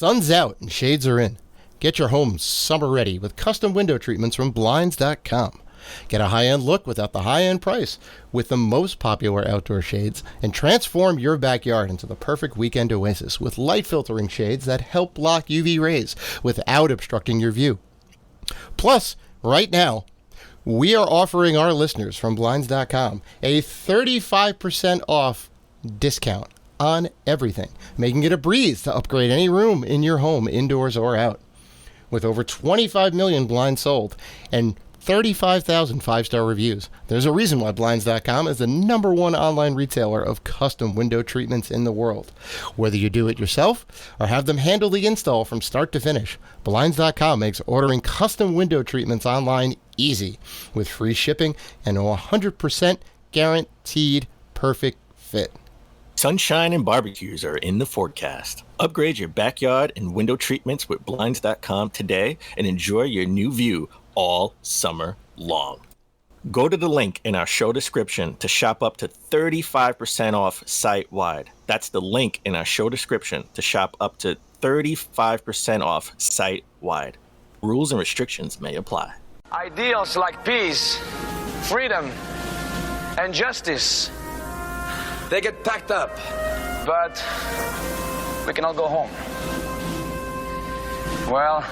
Sun's out and shades are in. Get your home summer ready with custom window treatments from Blinds.com. Get a high-end look without the high-end price with the most popular outdoor shades, and transform your backyard into the perfect weekend oasis with light filtering shades that help block UV rays without obstructing your view. Plus, right now, we are offering our listeners from Blinds.com a 35% off discount on everything, making it a breeze to upgrade any room in your home, indoors or out. With over 25 million blinds sold and 35,000 five-star reviews, there's a reason why Blinds.com is the #1 online retailer of custom window treatments in the world. Whether you do it yourself or have them handle the install from start to finish, Blinds.com makes ordering custom window treatments online easy, with free shipping and a 100% guaranteed perfect fit. Sunshine and barbecues are in the forecast. Upgrade your backyard and window treatments with Blinds.com today and enjoy your new view all summer long. Go to the link in our show description to shop up to 35% off site-wide. That's the link in our show description to shop up to 35% off site-wide. Rules and restrictions may apply. Ideals like peace, freedom, and justice, they get packed up, but we can all go home. Well,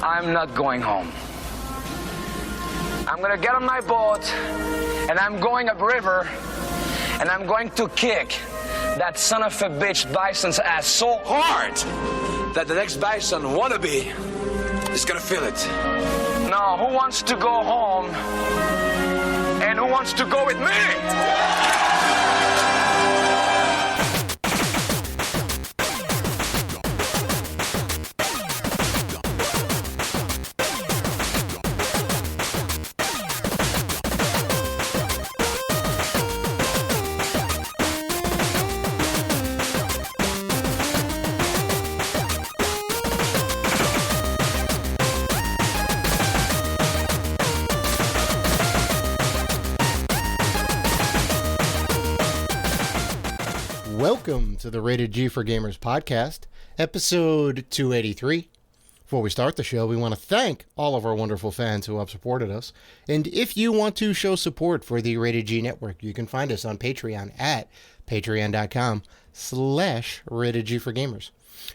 I'm not going home. I'm gonna get on my boat, and I'm going upriver, and I'm going to kick that son of a bitch bison's ass so hard that the next bison wannabe is gonna feel it. Now, who wants to go home, and who wants to go with me? Welcome to the Rated G for Gamers podcast, episode 283. Before we start the show, we want to thank all of our wonderful fans who have supported us. And if you want to show support for the Rated G Network, you can find us on Patreon at patreon.com/Rated G for Gamers.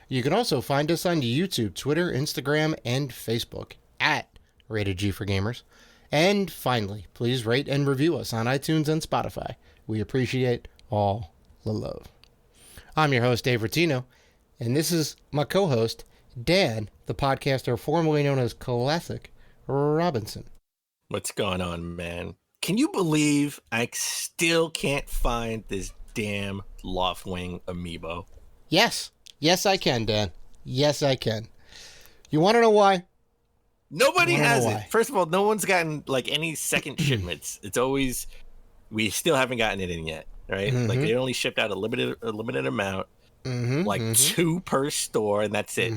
You can also find us on YouTube, Twitter, Instagram, and Facebook at Rated G for Gamers. And finally, please rate and review us on iTunes and Spotify. We appreciate all the love. I'm your host, Dave Rotino, and this is my co-host, Dan, the podcaster formerly known as Classic Robinson. What's going on, man? Can you believe I still can't find this damn Loftwing Amiibo? Yes, I can, Dan. Yes, I can. You want to know why? Nobody has it. First of all, no one's gotten like any second shipments. It's always, we still haven't gotten it in yet. Right, like they only shipped out a limited amount, like 2 per store, and that's it.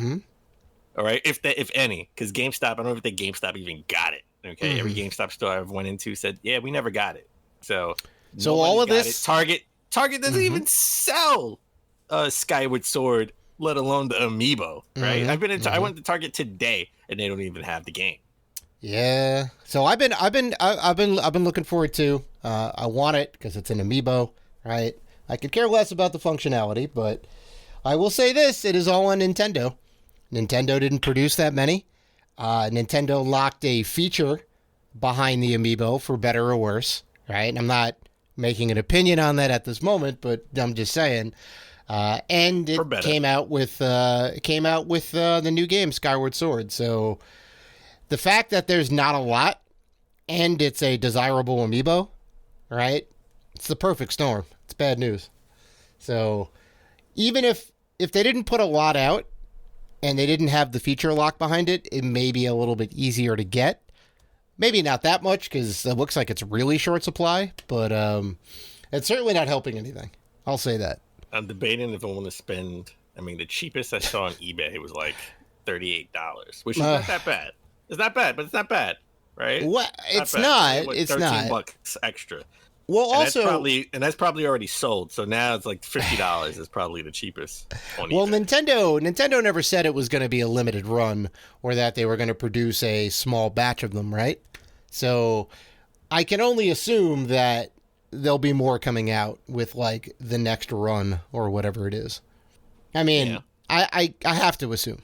All right, if any, because GameStop, I don't know if GameStop even got it. Okay, every GameStop store I've went into said, yeah, we never got it. So all of this, Target doesn't even sell Skyward Sword, let alone the Amiibo. Right, I went to Target today, and they don't even have the game. Yeah, so I've been looking forward to. I want it because it's an Amiibo, right? I could care less about the functionality, but I will say this: it is all on Nintendo. Nintendo didn't produce that many. Nintendo locked a feature behind the Amiibo for better or worse, right? I'm not making an opinion on that at this moment, but I'm just saying. And it came out with the new game Skyward Sword. So the fact that there's not a lot and it's a desirable Amiibo, right? It's the perfect storm. It's bad news. So even if they didn't put a lot out and they didn't have the feature lock behind it, it may be a little bit easier to get. Maybe not that much because it looks like it's really short supply, but it's certainly not helping anything. I'll say that. I'm debating if I want to spend, the cheapest I saw on eBay was like $38, which is not that bad. It's not bad, but it's not bad, right? What? It's not. It's not. $13 extra. Well, And also, that's probably already sold. So now it's like $50 is probably the cheapest. well, Nintendo never said it was going to be a limited run or that they were going to produce a small batch of them, right? So I can only assume that there'll be more coming out with like the next run or whatever it is. I mean, Yeah. I have to assume.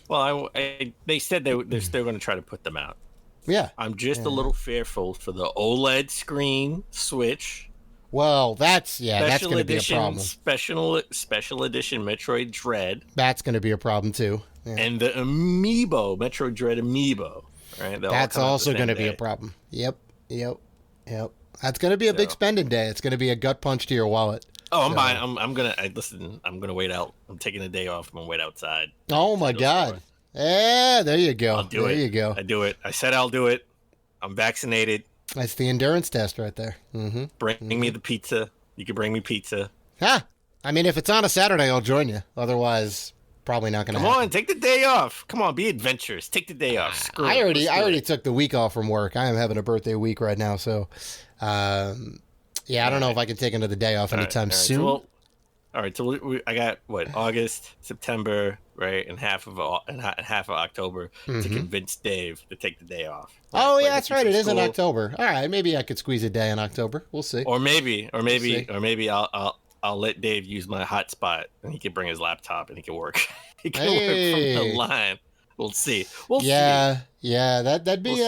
Well, they said they're still going to try to put them out. Yeah. I'm just a little fearful for the OLED screen Switch. Well, that's going to be a problem. Special edition Metroid Dread. That's going to be a problem too. Yeah. And the Amiibo, Metroid Dread Amiibo. Right? That's also going to be a problem. Yep. That's going to be a big spending day. It's going to be a gut punch to your wallet. Oh, I'm buying. I'm gonna wait out. I'm taking a day off. I'm gonna wait outside. Oh my God. Yeah, there you go. I'll do it. There you go. I do it. I said I'll do it. I'm vaccinated. That's the endurance test right there. Mm-hmm. Bring me the pizza. You can bring me pizza. I mean, if it's on a Saturday, I'll join you. Otherwise, probably not going to happen. Come on, take the day off. Come on, be adventurous. Take the day off. I already took the week off from work. I am having a birthday week right now, so yeah, I don't know if I can take another day off anytime soon. So I got August, September, right, and half of October to convince Dave to take the day off. Right? Oh yeah, that's right. It is in October. All right, maybe I could squeeze a day in October. We'll see. Or maybe I'll let Dave use my hotspot and he can bring his laptop and he can work. He can work from the line. We'll see. We'll see. Yeah, that'd be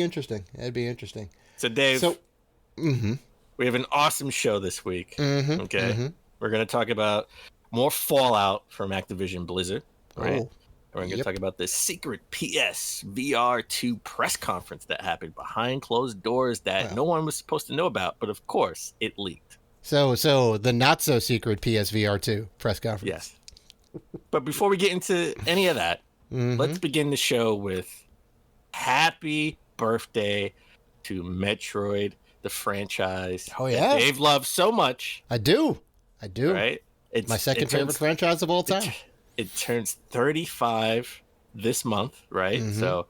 interesting. That'd be interesting. So Dave, we have an awesome show this week. Okay. We're going to talk about more Fallout from Activision Blizzard, right? Oh, We're going to talk about the secret PSVR 2 press conference that happened behind closed doors that no one was supposed to know about, but of course it leaked. So the not so secret PSVR 2 press conference. Yes. But before we get into any of that, let's begin the show with happy birthday to Metroid, the franchise. Oh yeah, that Dave loves so much. I do. Right? It's my second favorite franchise of all time. It turns 35 this month, right? So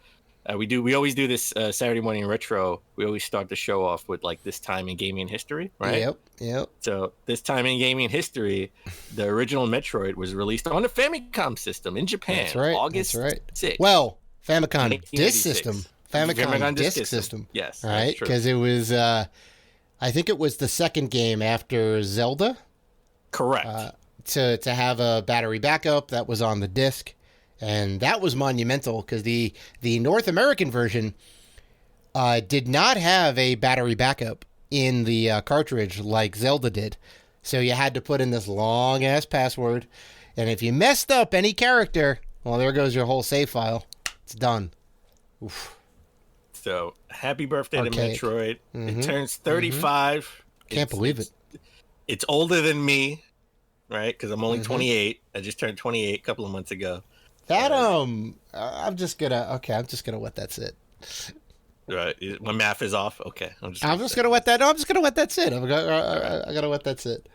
we always do this Saturday morning retro. We always start the show off with like this time in gaming history, right? Yep. So this time in gaming history, the original Metroid was released on the Famicom system in Japan. That's right. August 6th. Well, Famicom Disk System. Famicom Disk System. Yes. Right? Because it was, I think it was the second game after Zelda. Correct. To have a battery backup that was on the disc. And that was monumental because the North American version did not have a battery backup in the cartridge like Zelda did. So you had to put in this long-ass password. And if you messed up any character, well, there goes your whole save file. It's done. Oof. So, happy birthday to Metroid. It turns 35. Can't believe it. It's older than me, right? Because I'm only 28. I just turned 28 a couple of months ago. That I'm just gonna let that sit. Right, my math is off. Okay, I'm just gonna let that sit. I gotta let that sit.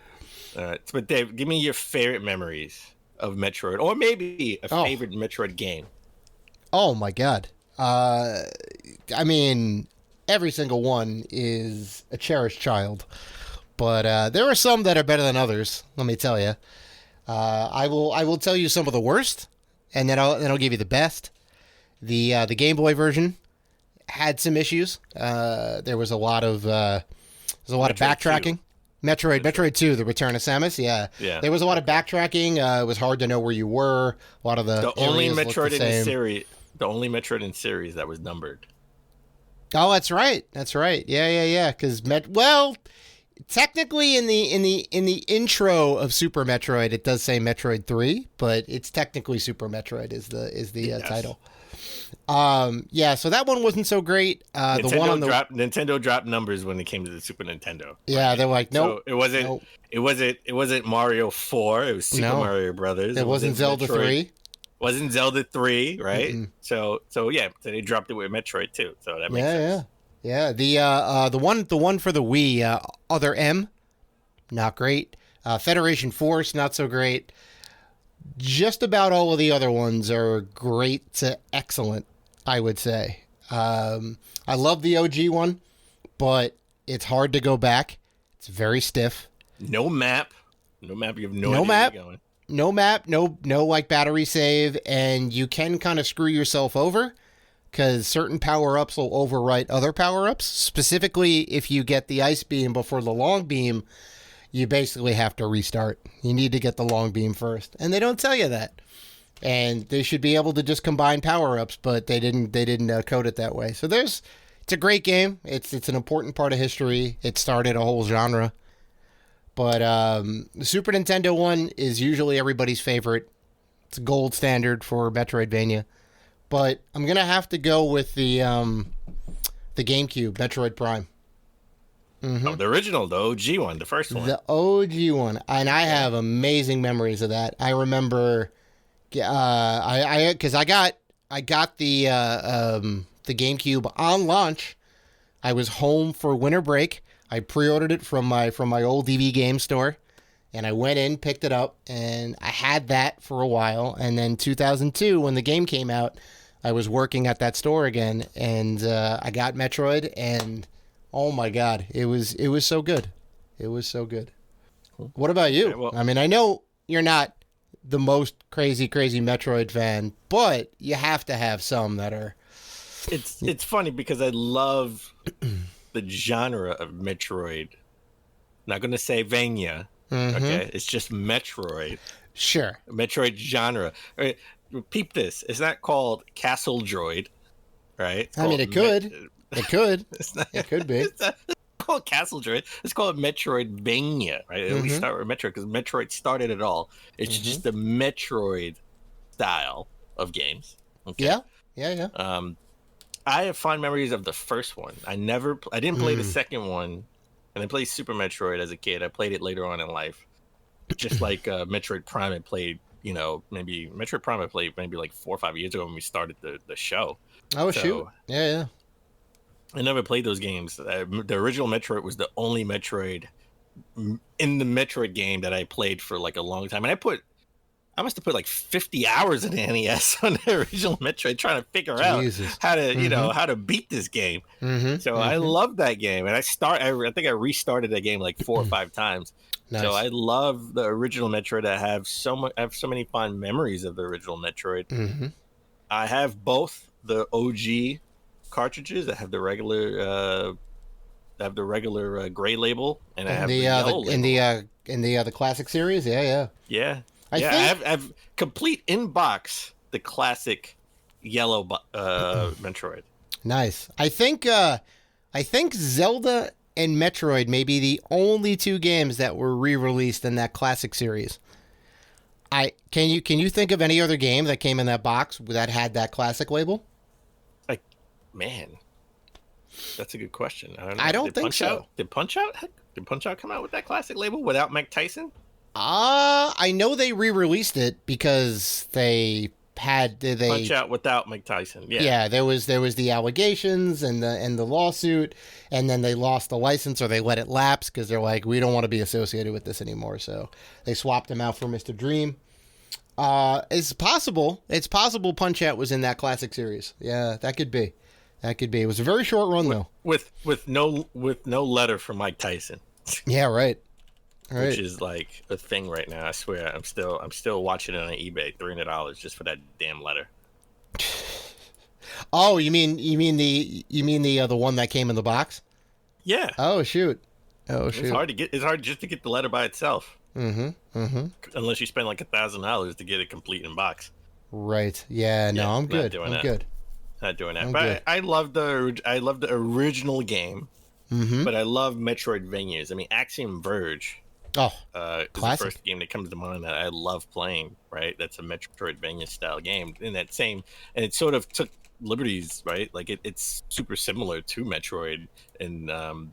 All right, but Dave, give me your favorite memories of Metroid, or maybe a favorite Metroid game. Oh my God. I mean, every single one is a cherished child, but there are some that are better than others. Let me tell you. I will tell you some of the worst, and then I'll give you the best. The Game Boy version had some issues. There was a lot of backtracking. 2. Metroid 2, The Return of Samus. Yeah. There was a lot of backtracking. It was hard to know where you were. A lot of the only Metroid in the series. The only Metroid in series that was numbered. Oh, that's right. Yeah. Because technically in the intro of Super Metroid, it does say Metroid 3, but it's technically Super Metroid is the title. So that one wasn't so great. Nintendo dropped numbers when it came to the Super Nintendo. Yeah, they're like, nope. So it wasn't Mario 4. It was Super Mario Brothers. It wasn't Zelda Metroid. 3. Wasn't Zelda 3, right? So they dropped it with Metroid 2. So that makes sense. Yeah. The one for the Wii, Other M, not great. Federation Force, not so great. Just about all of the other ones are great to excellent, I would say. I love the OG one. but it's hard to go back. It's very stiff. No map. You have no idea map. where you're going. No map, no like battery save, and you can kind of screw yourself over because certain power-ups will overwrite other power-ups. Specifically, if you get the ice beam before the long beam, you basically have to restart. You need to get the long beam first, and they don't tell you that. And they should be able to just combine power-ups, but they didn't code it that way. So it's a great game. It's an important part of history. It started a whole genre. But the Super Nintendo one is usually everybody's favorite. It's a gold standard for Metroidvania. But I'm going to have to go with the GameCube, Metroid Prime. Mm-hmm. Oh, the original, the OG one, the first one. The OG one. And I have amazing memories of that. I remember because I got the GameCube on launch. I was home for winter break. I pre-ordered it from my old DV game store, and I went in, picked it up, and I had that for a while. And then 2002, when the game came out, I was working at that store again, and I got Metroid, and oh my God, it was so good. It was so good. Cool. What about you? Okay, well, I mean, I know you're not the most crazy Metroid fan, but you have to have some that are. It's funny because I love the genre of Metroid. Not going to say Vania. Mm-hmm. Okay, it's just Metroid. Sure. Metroid genre. Right, peep this. It's not called Castle Droid, right? I mean, it could. It could. It could be. It's not called Castle Droid. It's called Metroidvania, right? Mm-hmm. We start with Metroid because Metroid started it all. It's just the Metroid style of games. Okay? Yeah. I have fond memories of the first one. I didn't play the second one, and I played Super Metroid as a kid. I played it later on in life, just like Metroid Prime. I played, Metroid Prime. I played maybe like 4 or 5 years ago when we started the show. Oh, shoot! Yeah. I never played those games. The original Metroid was the only Metroid in the Metroid game that I played for like a long time, and I must have put like 50 hours in the NES on the original Metroid trying to figure out how to, how to beat this game. So I love that game. And I think I restarted that game like 4 or 5 times. Nice. So I love the original Metroid. I have so many fond memories of the original Metroid. I have both the OG cartridges. I have the regular, gray label, and I have the yellow label. In the classic series. Yeah. I have complete inbox the classic yellow Metroid. Nice. I think Zelda and Metroid may be the only 2 games that were re-released in that classic series. Can you think of any other game that came in that box that had that classic label? Man, that's a good question. I don't think so. Did Punch Out come out with that classic label without Mike Tyson? I know they re-released it because they Punch Out without Mike Tyson. Yeah, there was the allegations and the lawsuit, and then they lost the license or they let it lapse because they're like, we don't want to be associated with this anymore. So they swapped him out for Mr. Dream. It's possible. Punch Out was in that classic series. Yeah, that could be. It was a very short run though. With no letter from Mike Tyson. Yeah, right. Which is like a thing right now. I swear, I'm still watching it on eBay, $300 just for that damn letter. Oh, you mean the one that came in the box? Yeah. Oh shoot. It's hard just to get the letter by itself. Unless you spend like $1,000 to get it complete in box. Right. Yeah. No, I'm good. I'm good. Not doing that. But I love the original game. But I love Metroidvanias. I mean, Axiom Verge. Oh, is the first game that comes to mind that I love playing. Right, that's a Metroidvania style game. And it sort of took liberties, right? Like it's super similar to Metroid and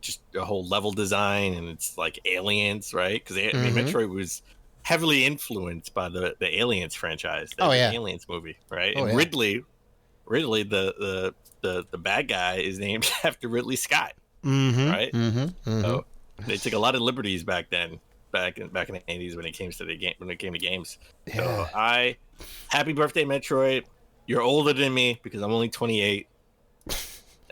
just a whole level design, and it's like Aliens, right? Because Metroid was heavily influenced by the Aliens franchise. The Aliens movie, right? And Ridley, the bad guy, is named after Ridley Scott, right? So they took a lot of liberties back then, back in the 80s when it came to games. So happy birthday, Metroid! You're older than me because I'm only 28,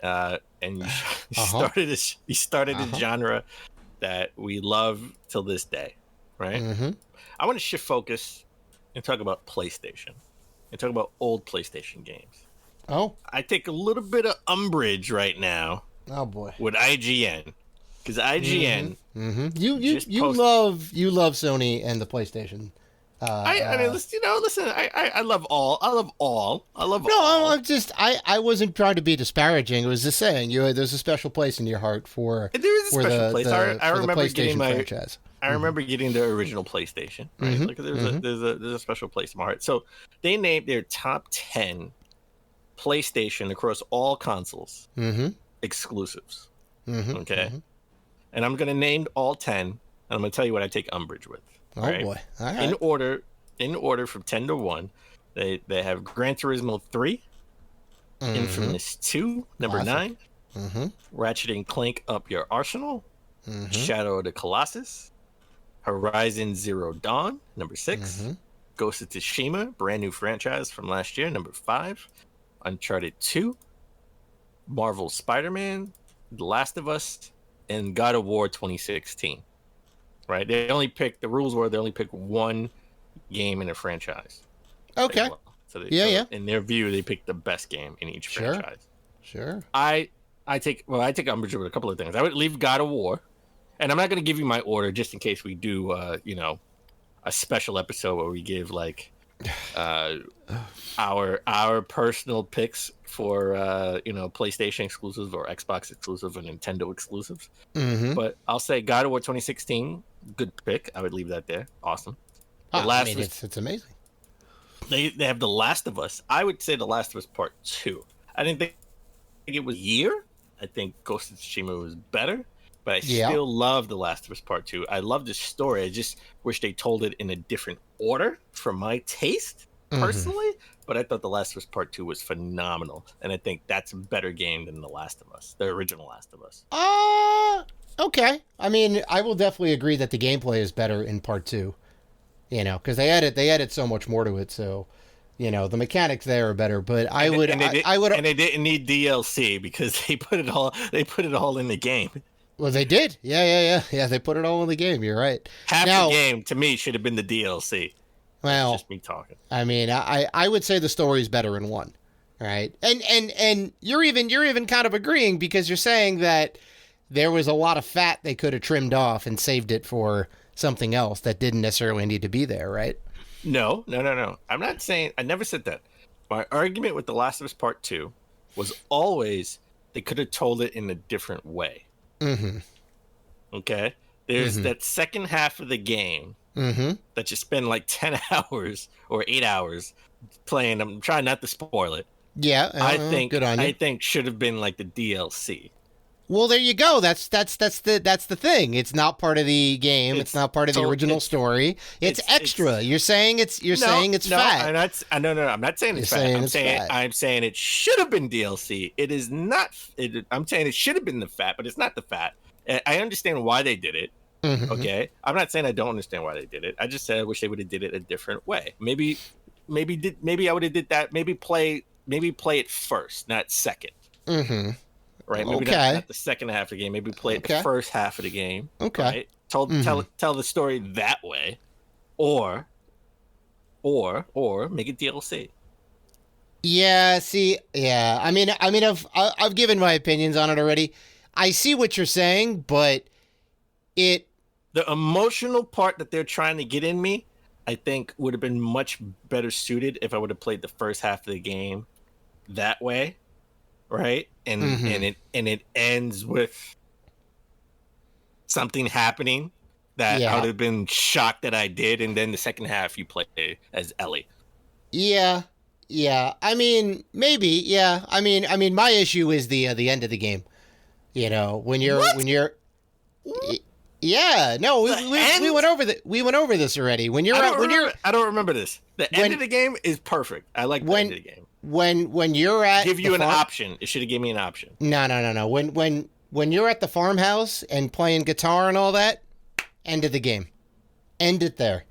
and He started a genre that we love till this day, right? Mm-hmm. I want to shift focus and talk about PlayStation and talk about old PlayStation games. Oh. I take a little bit of umbrage right now. Oh boy. With IGN, because IGN, you love Sony and the PlayStation. I mean, listen. I love all. I love all. No, I'm just. I wasn't trying to be disparaging. It was just saying there's a special place in your heart for. There is a special place. I remember getting my franchise. I remember getting the original PlayStation. Right? Like there's a special place in my heart. So they named their top 10 PlayStation across all consoles exclusives. Okay, and I'm gonna name all 10, and I'm gonna tell you what I take umbrage with. Oh boy! All right. In order from 10 to 1, they have Gran Turismo 3, Infamous 2, number 9, Ratchet and Clank Up Your Arsenal, Shadow of the Colossus, Horizon Zero Dawn, number 6, Ghost of Tsushima, brand new franchise from last year, number 5, Uncharted 2, Marvel Spider-Man, The Last of Us, and God of War 2016. Right? The rules were they only pick one game in a franchise. Okay. So in their view, they pick the best game in each franchise. Sure. I take umbrage with a couple of things. I would leave God of War, and I'm not going to give you my order just in case we do a special episode where we give like our personal picks for PlayStation exclusives or Xbox exclusives or Nintendo exclusives. But I'll say God of War 2016, good pick. I would leave that there. Awesome. It's amazing. They have The Last of Us. I would say The Last of Us Part 2. I didn't think it was a year. I think Ghost of Tsushima was better, but I still love The Last of Us Part 2. I love the story. I just wish they told it in a different order for my taste, personally. But I thought The Last of Us Part 2 was phenomenal, and I think that's a better game than The Last of Us, the original Last of Us. Okay. I mean, I will definitely agree that the gameplay is better in Part 2, because they added so much more to it, so... the mechanics there are better, but I would. And they didn't need DLC because they put it all in the game. Well, they did. Yeah. They put it all in the game. You're right. Half the game to me should have been the DLC. Well, that's just me talking. I mean, I would say the story is better in 1, right? And you're even kind of agreeing because you're saying that there was a lot of fat they could have trimmed off and saved it for something else that didn't necessarily need to be there, right? No. I'm not saying. I never said that. My argument with The Last of Us Part 2 was always they could have told it in a different way. Okay? There's that second half of the game that you spend like 10 hours or 8 hours playing. I'm trying not to spoil it. Yeah, good on you. I think should have been like the DLC. Well, there you go. That's the thing. It's not part of the game. It's not part of the original story. It's extra. You're saying it's fat. I'm not saying it's fat. I'm saying it should have been DLC. It is not. I'm saying it should have been the fat, but it's not the fat. I understand why they did it. Okay, I'm not saying I don't understand why they did it. I just said I wish they would have did it a different way. Maybe I would have did that. Maybe play it first, not second. Right, maybe not the second half of the game. Maybe play the first half of the game. Okay, right? Tell the story that way, or make it DLC. Yeah. See. Yeah. I mean, I've given my opinions on it already. I see what you're saying, but the emotional part that they're trying to get in me, I think, would have been much better suited if I would have played the first half of the game that way. Right, and it ends with something happening that I would have been shocked that I did, and then the second half you play as Ellie. Yeah. I mean, maybe. Yeah. I mean, my issue is the end of the game. When you're. Yeah. No, we went over we went over this already. I don't remember this. The end of the game is perfect. I like the end of the game. When you're at give you an option. It should have given me an option. No. When you're at the farmhouse and playing guitar and all that, end of the game. End it there.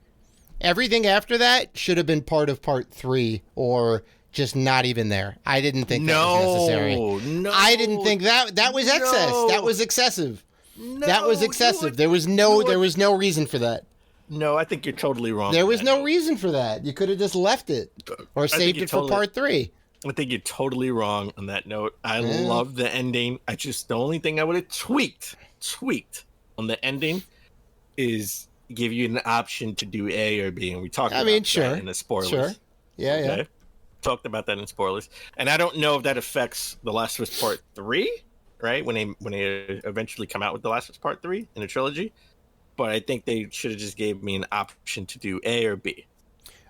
Everything after that should have been part of part 3 or just not even there. I didn't think that was necessary. No, I didn't think that was excess. No. That was excessive. No, that was excessive. There was no reason for that. No, I think you're totally wrong. There was no reason for that. You could have just left it or saved it for part 3. I think you're totally wrong on that note. I love the ending. The only thing I would have tweaked on the ending is give you an option to do A or B, and we talked about that in the spoilers. Sure. Yeah, okay? Yeah. Talked about that in spoilers, and I don't know if that affects The Last of Us Part 3, right? When they eventually come out with The Last of Us Part 3 in the trilogy, but I think they should have just gave me an option to do A or B.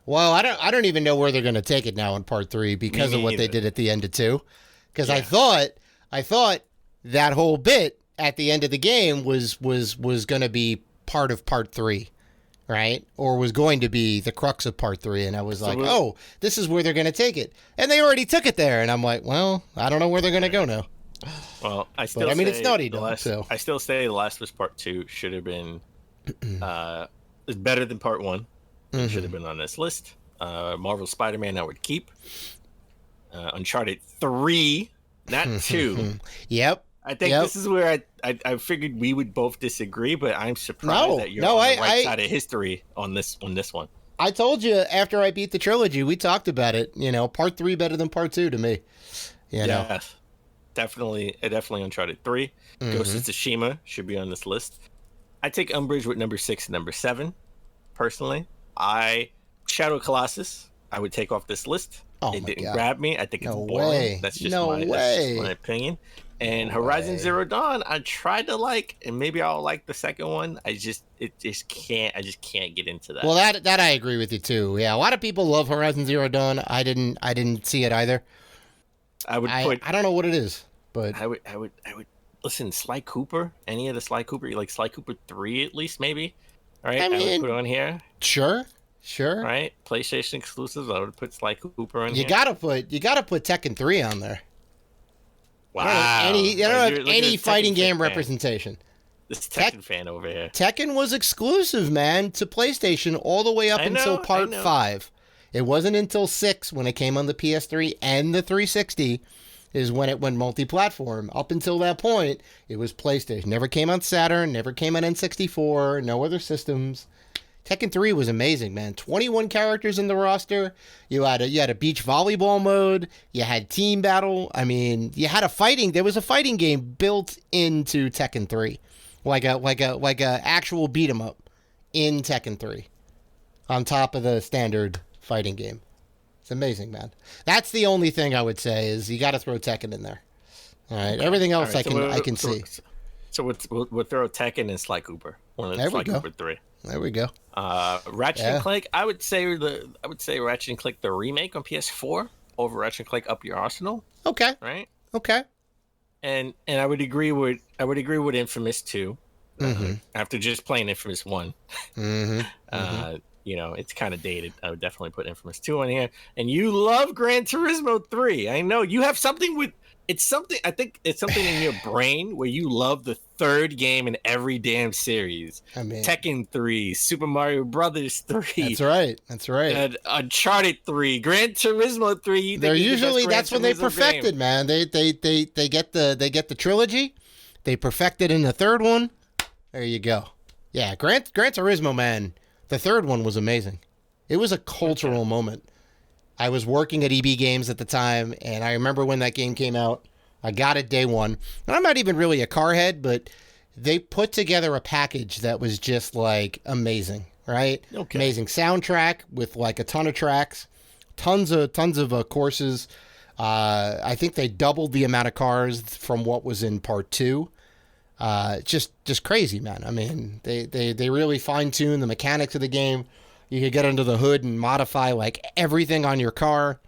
Well, I don't even know where thgoing to take it now in part 3 because of what they did at the end of 2. Because I thought that whole bit at the end of the game was going to be part of part 3, right? Or was going to be the crux of part 3, and I was like, oh, this is where they're going to take it, and they already took it there, and I'm like, well, I don't know where they're going to go now. Well, it's Naughty Dog, so I still say The Last of Us Part 2 should have been better than Part 1. It should have been on this list. Marvel Spider-Man I would keep. Uncharted 3, not 2. Yep. I think this is where I figured we would both disagree, but I'm surprised that you're on the right side of history on this one. I told you after I beat the trilogy, we talked about it. Part 3 better than part 2 to me. Yes, definitely Uncharted 3. Ghost of Tsushima should be on this list. I take umbrage with number 6 and number 7, personally. Shadow Colossus, I would take off this list. It didn't grab me. I think it's boring. That's just my opinion. And Horizon Zero Dawn, I tried to like, and maybe I'll like the second one. I just can't get into that. Well, that I agree with you too. Yeah, a lot of people love Horizon Zero Dawn. I didn't see it either. I don't know what it is, but I would listen. Sly Cooper, any of the Sly Cooper, you like Sly Cooper 3 at least, maybe. All right, I would put on here. Sure. Right, PlayStation exclusives. I would put Sly Cooper on. You gotta put Tekken 3 on there. Wow. I don't have any fighting game representation. This Tekken fan over here. Tekken was exclusive, man, to PlayStation all the way up until Part 5. It wasn't until 6 when it came on the PS3 and the 360 is when it went multi-platform. Up until that point, it was PlayStation. Never came on Saturn, never came on N64, no other systems. Tekken 3 was amazing, man. 21 characters in the roster. You had a beach volleyball mode. You had team battle. I mean, there was a fighting game built into Tekken 3. Like a actual beat 'em up in Tekken 3. On top of the standard fighting game. It's amazing, man. That's the only thing I would say is you got to throw Tekken in there. All right. Everything else I can see. So we'll throw Tekken and Sly Cooper. Sly Cooper 3. There we go. Ratchet and Clank. I would say Ratchet and Clank the remake on PS4 over Ratchet and Clank Up Your Arsenal. Okay. Right. Okay. And I would agree with Infamous 2. After just playing Infamous 1. It's kind of dated. I would definitely put Infamous 2 on here. And you love Gran Turismo 3. I know you have something with. I think it's something in your brain where you love the third game in every damn series. I mean, Tekken 3, Super Mario Brothers 3. That's right. Uncharted 3, Gran Turismo 3. They're usually that's when they perfected, man. They get the trilogy. They perfected in the third one. There you go. Yeah, Gran Turismo, man. The third one was amazing. It was a cultural moment. I was working at EB Games at the time, and I remember when that game came out. I got it day one. And I'm not even really a car head, but they put together a package that was just, like, amazing, right? Okay. Amazing soundtrack with, like, a ton of tracks, tons of courses. I think they doubled the amount of cars from what was in Part 2. Just crazy, man. I mean, they really fine-tuned the mechanics of the game. You could get under the hood and modify like everything on your car.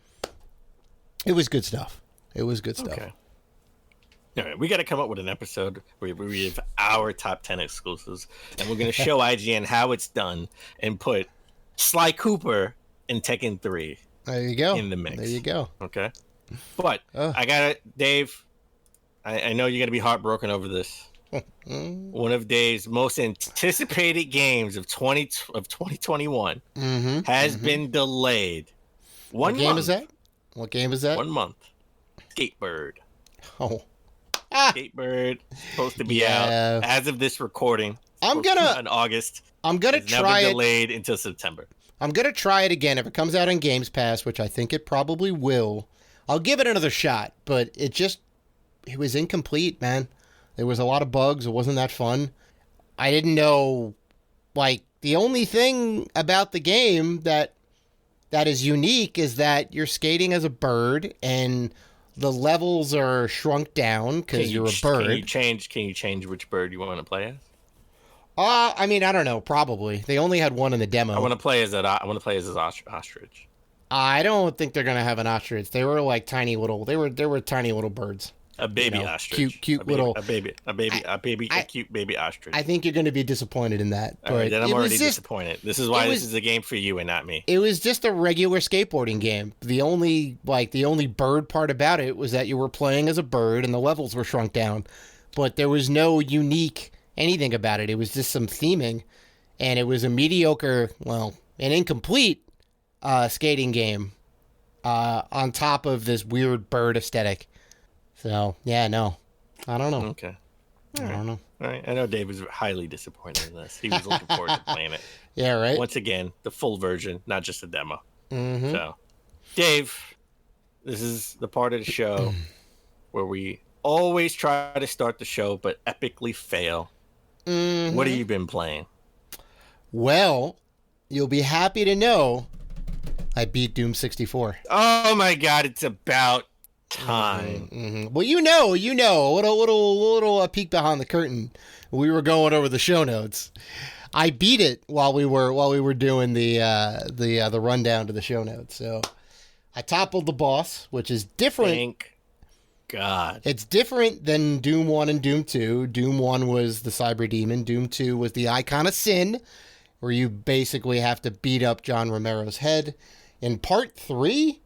It was good stuff. Okay. All right, we got to come up with an episode where we have our top 10 exclusives, and we're going to show IGN how it's done and put Sly Cooper and Tekken 3 in the mix. There you go. Okay. But I got it, Dave. I know you're going to be heartbroken over this. One of Dave's most anticipated games of 2021 has been delayed. What game is that? What game is that? 1 month. Skatebird. Oh. Skatebird supposed to be out as of this recording. I'm gonna in August. I'm gonna it's try never it. Delayed until September. I'm gonna try it again if it comes out on Games Pass, which I think it probably will. I'll give it another shot, but it was incomplete, man. There was a lot of bugs. It wasn't that fun. I didn't know, like, the only thing about the game that is unique is that you're skating as a bird and the levels are shrunk down because you're a bird. Can you change which bird you want to play as? I mean, I don't know. Probably. They only had one in the demo. I want to play as ostrich. I don't think they're gonna have an ostrich. They were like tiny little. They were tiny little birds. A baby ostrich. Cute a cute baby ostrich. I think you're going to be disappointed in that. But right, then I'm already disappointed. This is why this is a game for you and not me. It was just a regular skateboarding game. The only bird part about it was that you were playing as a bird and the levels were shrunk down. But there was no unique anything about it. It was just some theming, and it was a mediocre, an incomplete skating game on top of this weird bird aesthetic. So, yeah, no. I don't know. Okay. I don't know. All right. I know Dave was highly disappointed in this. He was looking forward to playing it. Yeah, right? Once again, the full version, not just a demo. Mm-hmm. So, Dave, this is the part of the show where we always try to start the show but epically fail. Mm-hmm. What have you been playing? Well, you'll be happy to know I beat Doom 64. Oh, my God. It's about time. Mm-hmm. Well, you know, a little peek behind the curtain. We were going over the show notes. I beat it while we were doing the rundown to the show notes. So I toppled the boss, which is different. Thank God. It's different than Doom 1 and Doom 2. Doom 1 was the Cyber Demon. Doom 2 was the Icon of Sin, where you basically have to beat up John Romero's head. In part 3,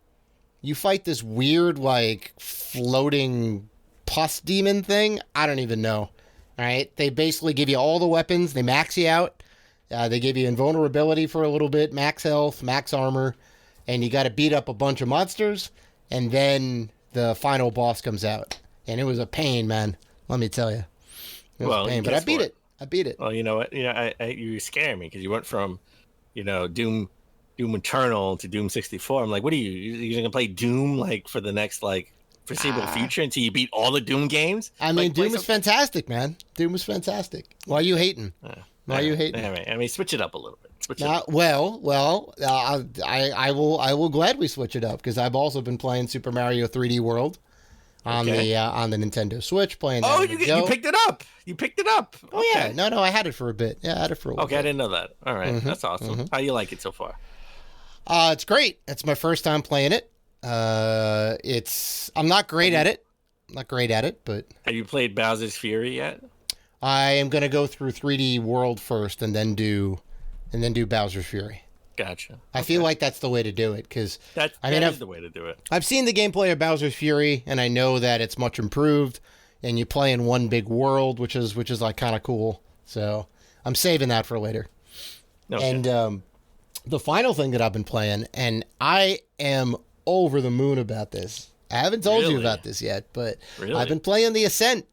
you fight this weird, like, floating pus demon thing. I don't even know. All right? They basically give you all the weapons. They max you out. They give you invulnerability for a little bit, max health, max armor, and you got to beat up a bunch of monsters, and then the final boss comes out. And it was a pain, man. Let me tell you. It was a pain, but I beat it. Well, you know what? You scare me because you went from, Doom Eternal to Doom 64. I'm like, what are you going to play Doom like for the next like foreseeable future until you beat all the Doom games? I mean, Doom is fantastic, man. Doom is fantastic. Why are you hating? Why are you hating? I mean, switch it up a little bit. I will gladly switch it up because I've also been playing Super Mario 3D World on the Nintendo Switch. Playing. Oh, you picked it up. You picked it up. Oh yeah, no, I had it for a bit. Yeah, I had it for a while. Okay, I didn't know that. All right, that's awesome. Mm-hmm. How do you like it so far? It's great. It's my first time playing it. I'm not great at it. But have you played Bowser's Fury yet? I am going to go through 3D World first and then do Bowser's Fury. Gotcha. I feel like that's the way to do it because that is the way to do it. I've seen the gameplay of Bowser's Fury and I know that it's much improved and you play in one big world, which is like kind of cool. So I'm saving that for later. Okay. And the final thing that I've been playing, and I am over the moon about this. I haven't told you about this yet, but I've been playing The Ascent.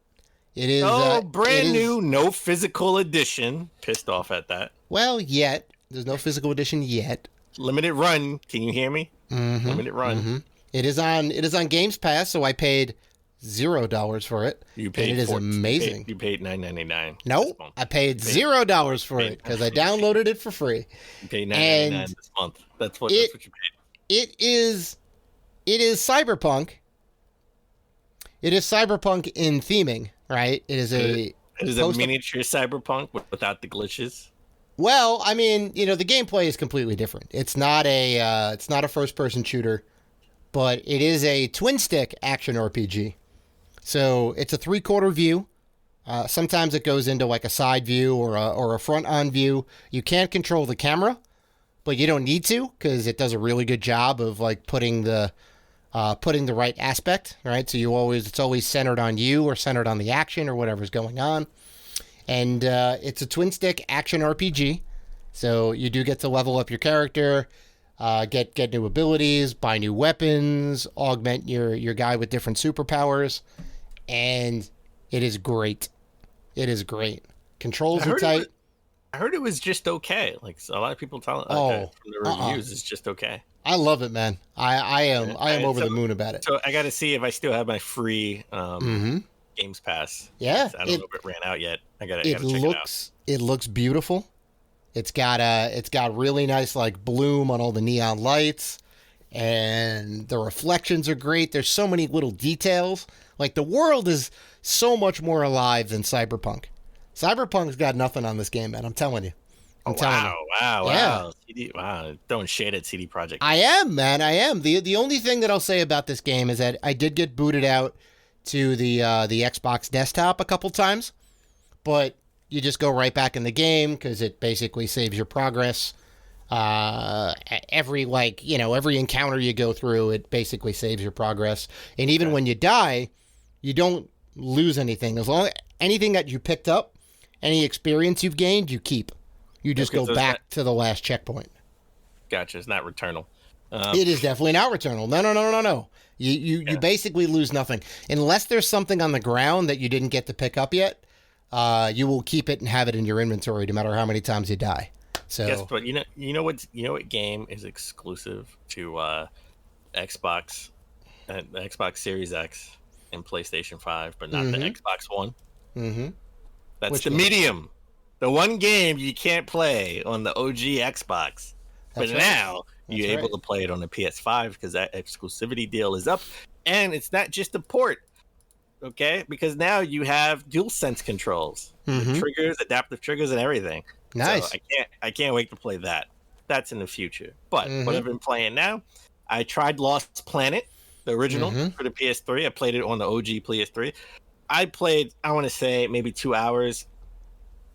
It is brand new, no physical edition. Pissed off at that. Well, yet there's no physical edition yet. Limited run. Can you hear me? Mm-hmm. Limited run. Mm-hmm. It is on Games Pass, so I paid $0 for it. You paid. And it is amazing. You paid $9.99. Nope, I paid $0 for it because I downloaded it for free. You paid $9.99 this month. That's what you paid. It is cyberpunk. It is cyberpunk in theming, right? It is a miniature cyberpunk without the glitches. Well, I mean, the gameplay is completely different. It's not a first-person shooter, but it is a twin-stick action RPG. So it's a 3/4 view. Sometimes it goes into like a side view or a front-on view. You can't control the camera, but you don't need to because it does a really good job of like putting the right aspect, right? So it's always centered on you or centered on the action or whatever's going on. And it's a twin-stick action RPG, so you do get to level up your character. get new abilities, buy new weapons, augment your guy with different superpowers, and it is great. It is great. Controls are tight. I heard it was just okay. Like a lot of people from the reviews, it's just okay. I love it, man. I am over the moon about it. So I got to see if I still have my free Games Pass. Yeah, I don't know if it ran out yet. I gotta check it out. It looks beautiful. It's got really nice like bloom on all the neon lights, and the reflections are great. There's so many little details. Like the world is so much more alive than Cyberpunk. Cyberpunk's got nothing on this game, man. I'm telling you. Wow. Throwing shade at CD Projekt. I am, man. I am. The only thing that I'll say about this game is that I did get booted out to the Xbox desktop a couple times, but you just go right back in the game because it basically saves your progress. Every encounter you go through, it basically saves your progress. And even when you die, you don't lose anything. As long as anything that you picked up, any experience you've gained, you keep. You just go back to the last checkpoint. Gotcha. It's not returnal. It is definitely not returnal. No. You basically lose nothing. Unless there's something on the ground that you didn't get to pick up yet, you will keep it and have it in your inventory no matter how many times you die. So yes, but you know what game is exclusive to Xbox and the Xbox Series X and PlayStation 5, but not the Xbox One? Mm-hmm. That's the Medium. The one game you can't play on the OG Xbox. But now you're able to play it on the PS5 because that exclusivity deal is up. And it's not just a port, okay? Because now you have DualSense controls, triggers, adaptive triggers, and everything. Nice. So I can't wait to play that. That's in the future. But what I've been playing now, I tried Lost Planet, the original for the PS3. I played it on the OG PS3. I played, I want to say, maybe 2 hours.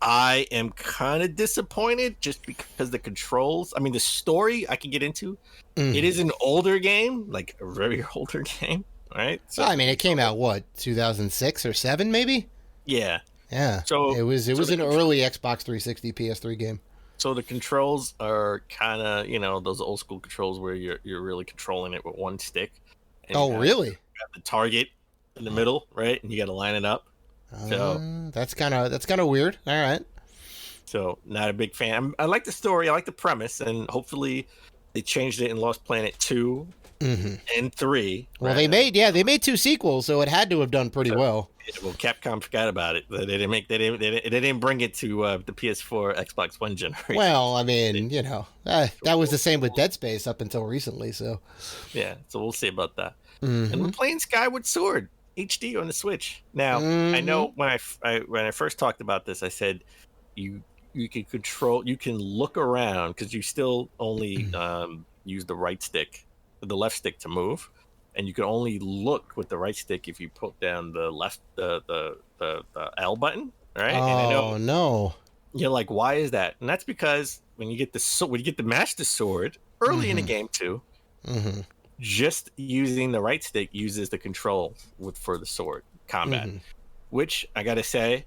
I am kind of disappointed just because the controls, I mean, the story I can get into. It is an older game, like a very older game, right? So, I mean, it came out, 2006 or 7 maybe? Yeah. Yeah. So it was an early Xbox 360 PS3 game. So the controls are kind of, those old school controls where you're really controlling it with one stick. And really? You got the target in the middle, right? And you got to line it up. So that's kind of weird. All right. So not a big fan. I like the story. I like the premise, and hopefully they changed it in Lost Planet 2 and 3. Well, they made 2 sequels, so it had to have done pretty well. Well, Capcom forgot about it. They didn't bring it to the PS4, Xbox One generation. Well, I mean, that was the same with Dead Space up until recently. So yeah, so we'll see about that. And we're playing Skyward Sword HD on the Switch. Now, I know when I first talked about this, I said you can look around because you still only use the right stick, the left stick to move, and you can only look with the right stick if you put down the L button, right? Oh, no! You're like, why is that? And that's because when you get the Master Sword early in the game too. Just using the right stick uses the control for the sword combat, which I gotta say,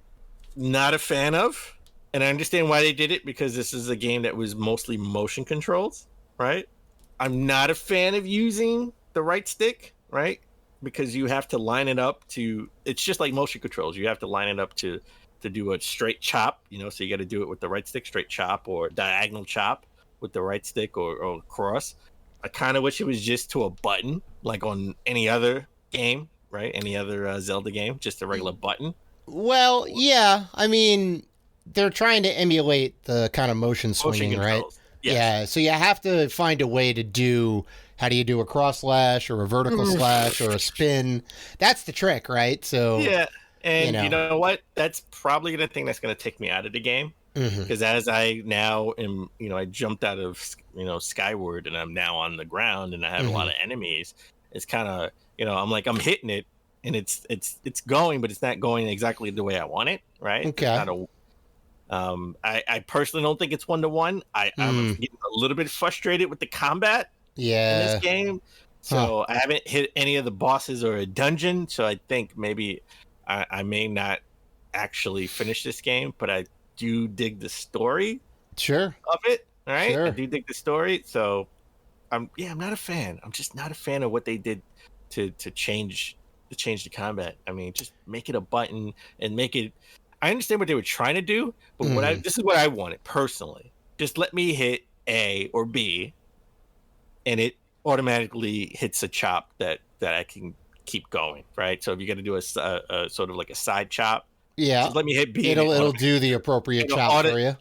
not a fan of. And I understand why they did it because this is a game that was mostly motion controls, right? I'm not a fan of using the right stick, right? Because you have to line it up to. It's just like motion controls. You have to line it up to do a straight chop, so you got to do it with the right stick, straight chop, or diagonal chop with the right stick, or cross. I kind of wish it was just to a button, like on any other game, right? Any other Zelda game, just a regular button. Well, yeah. I mean, they're trying to emulate the kind of motion swinging, right? Yes. Yeah. So you have to find a way to do. How do you do a cross slash or a vertical slash or a spin? That's the trick, right? So yeah. And you know what? That's probably the thing that's going to take me out of the game. Because as I now am, I jumped out of, Skyward and I'm now on the ground and I have a lot of enemies. It's kind of, I'm like, I'm hitting it and it's going, but it's not going exactly the way I want it. Right. Okay. I personally don't think it's 1-to-1. I'm getting a little bit frustrated with the combat in this game. So I haven't hit any of the bosses or a dungeon. So I think maybe I may not actually finish this game, but I do dig the story of it, right? Sure. I do dig the story, so I'm not a fan. I'm just not a fan of what they did to change the combat. I mean, just make it a button and make it. I understand what they were trying to do, but this is what I wanted personally. Just let me hit A or B, and it automatically hits a chop that I can keep going, right? So if you're gonna do a sort of like a side chop, just let me hit B. It'll do the appropriate chop for you.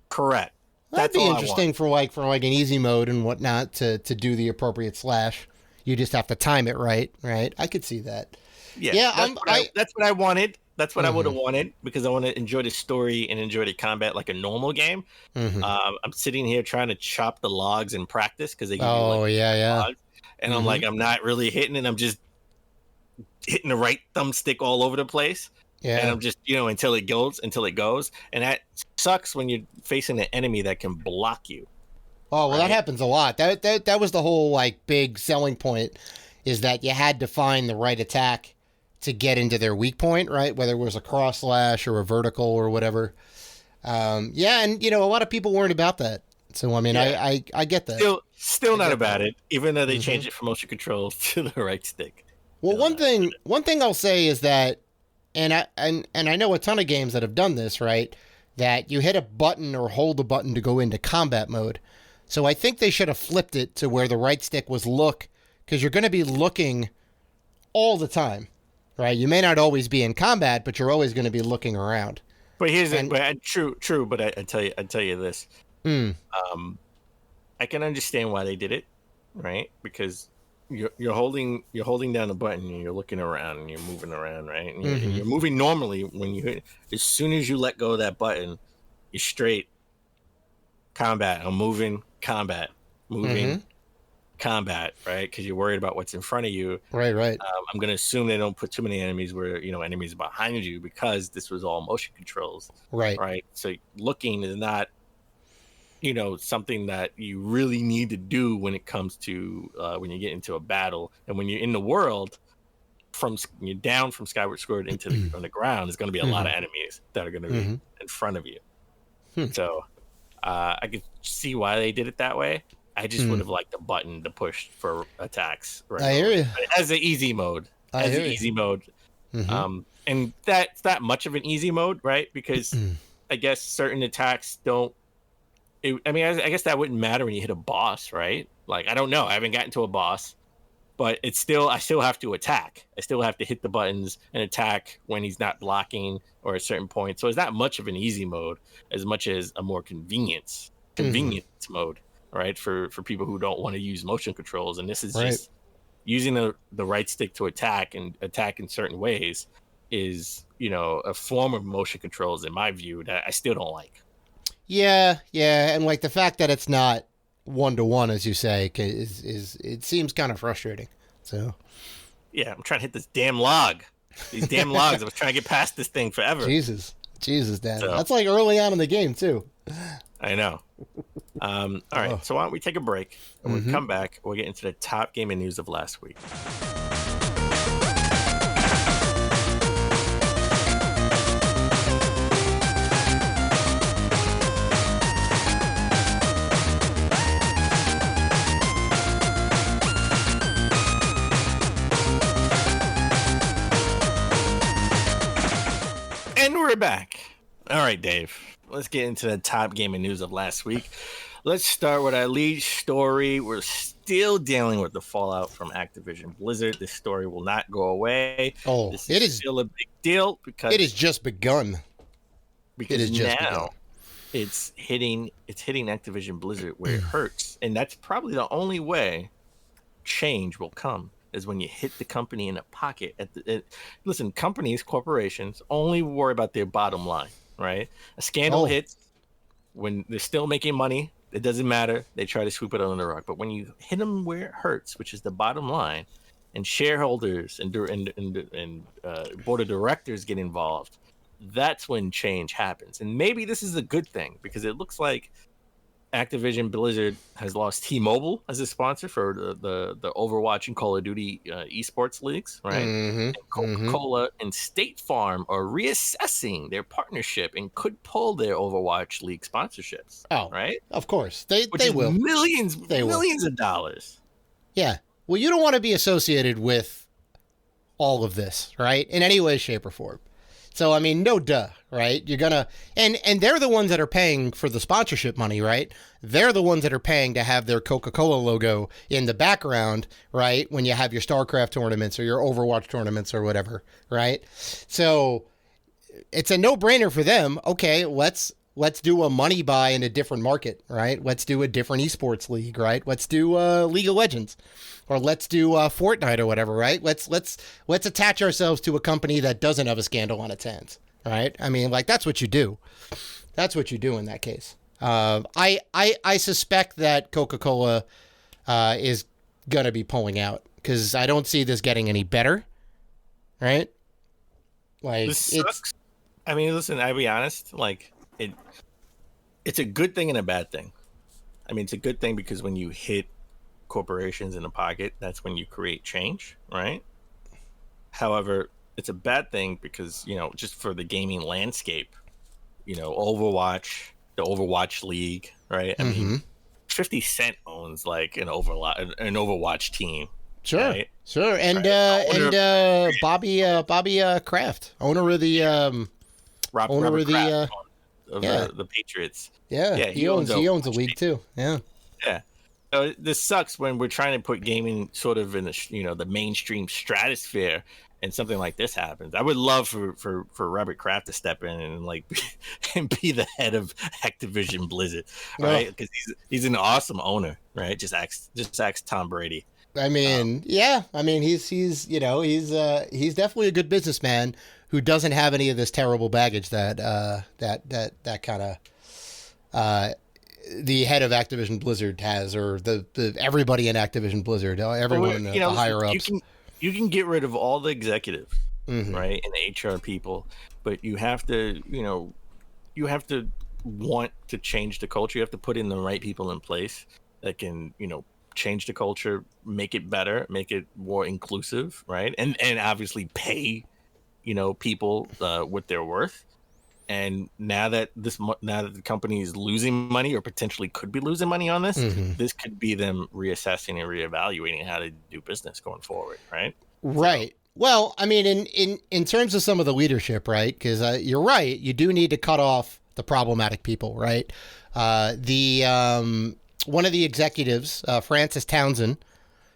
Correct. That'd be interesting for like an easy mode and whatnot to do the appropriate slash. You just have to time it right? I could see that. Yeah, that's what I wanted. That's what I would have wanted, because I want to enjoy the story and enjoy the combat like a normal game. I'm sitting here trying to chop the logs in practice because they give you logs, and I'm like, I'm not really hitting it. I'm just hitting the right thumbstick all over the place. Yeah. And I'm just, until it goes. And that sucks when you're facing an enemy that can block you. Oh, well, that happens a lot. That was the whole like big selling point, is that you had to find the right attack to get into their weak point, right? Whether it was a cross slash or a vertical or whatever. And a lot of people weren't about that. So I mean, I get that. Still not about it, even though they changed it from motion control to the right stick. Well, one thing I'll say is that, and I know a ton of games that have done this, right? That you hit a button or hold a button to go into combat mode. So I think they should have flipped it to where the right stick was look, because you're going to be looking all the time, right? You may not always be in combat, but you're always going to be looking around. But true. But I tell you this. I can understand why they did it, right? Because you're holding down the button and you're looking around and you're moving around, right? And you're moving normally when you hit. As soon as you let go of that button, you're straight combat. I'm moving combat, combat, right? Because you're worried about what's in front of you. Right. I'm going to assume they don't put too many enemies where, enemies behind you, because this was all motion controls. Right. So looking is not, something that you really need to do when it comes to when you get into a battle. And when you're in the world, you're down from Skyward Sword into on the ground, there's going to be a lot of enemies that are going to be in front of you. So I could see why they did it that way. I just would have liked the button to push for attacks. Right, I hear you. As an easy mode. And that's not much of an easy mode, right? Because I guess certain attacks don't. I guess that wouldn't matter when you hit a boss, right? Like, I don't know. I haven't gotten to a boss, but I still have to attack. I still have to hit the buttons and attack when he's not blocking or at a certain point. So it's not much of an easy mode as much as a more convenience mode, right? For people who don't want to use motion controls. And this is just using the right stick to attack and attack in certain ways is, a form of motion controls in my view that I still don't like. Yeah, and like the fact that it's not 1-to-1, as you say, is it seems kind of frustrating. So, yeah, I'm trying to hit this damn log. These damn logs. I was trying to get past this thing forever. Jesus, Dad. So, that's like early on in the game too. I know. All right, so why don't we take a break and we'll come back. We'll get into the top gaming news of last week. And we're back. All right, Dave. Let's get into the top gaming news of last week. Let's start with our lead story. We're still dealing with the fallout from Activision Blizzard. This story will not go away. Oh, this is still a big deal because it has just begun. Because now it's hitting Activision Blizzard where it hurts, and that's probably the only way change will come. Is when you hit the company in the pocket. Listen, companies, corporations only worry about their bottom line, right? A scandal hits when they're still making money. It doesn't matter. They try to sweep it under the rug. But when you hit them where it hurts, which is the bottom line, and shareholders and board of directors get involved, that's when change happens. And maybe this is a good thing because it looks like Activision Blizzard has lost T-Mobile as a sponsor for the Overwatch and Call of Duty esports leagues, right? And Coca-Cola and State Farm are reassessing their partnership and could pull their Overwatch League sponsorships. Oh, right? Of course. They will. Millions will. of dollars. Yeah. Well, you don't want to be associated with all of this, right? In any way, shape, or form. So, I mean, no duh, right? You're going to... And they're the ones that are paying for the sponsorship money, right? They're the ones that are paying to have their Coca-Cola logo in the background, right? When you have your StarCraft tournaments or your Overwatch tournaments or whatever, right? So, it's a no-brainer for them. Okay, let's do a money buy in a different market, right? Let's do a different esports league, right? Let's do League of Legends, or let's do Fortnite or whatever, right? Let's attach ourselves to a company that doesn't have a scandal on its hands, right? I mean, like, that's what you do. That's what you do in that case. I suspect that Coca-Cola is gonna be pulling out because I don't see this getting any better, right? Like, this sucks. I mean, listen, I'll be honest, like. It's a good thing and a bad thing. I mean, it's a good thing because when you hit corporations in the pocket, that's when you create change, right? However, it's a bad thing because, just for the gaming landscape, Overwatch, the Overwatch League, right? I mean, 50 Cent owns like an Overwatch team. Sure, right? Sure. And Bobby Kraft, owner of the Robert Kraft of the Patriots. Yeah, he owns a league too. Yeah. So this sucks when we're trying to put gaming sort of in the the mainstream stratosphere, and something like this happens. I would love for Robert Kraft to step in and and be the head of Activision Blizzard, right? Because he's an awesome owner, right? Just ask Tom Brady. I mean, I mean, he's definitely a good businessman who doesn't have any of this terrible baggage that kind of the head of Activision Blizzard has, or the everybody in Activision Blizzard, everyone in the higher ups. You can get rid of all the executives, right, and the HR people, but you have to want to change the culture. You have to put in the right people in place that can, change the culture, make it better, make it more inclusive, right, and obviously pay, people what they're worth. And now that the company is losing money, or potentially could be losing money on this, this could be them reassessing and reevaluating how to do business going forward, right? Right. So, well, I mean, in terms of some of the leadership, right? Because you're right, you do need to cut off the problematic people, right? One of the executives, Frances Townsend,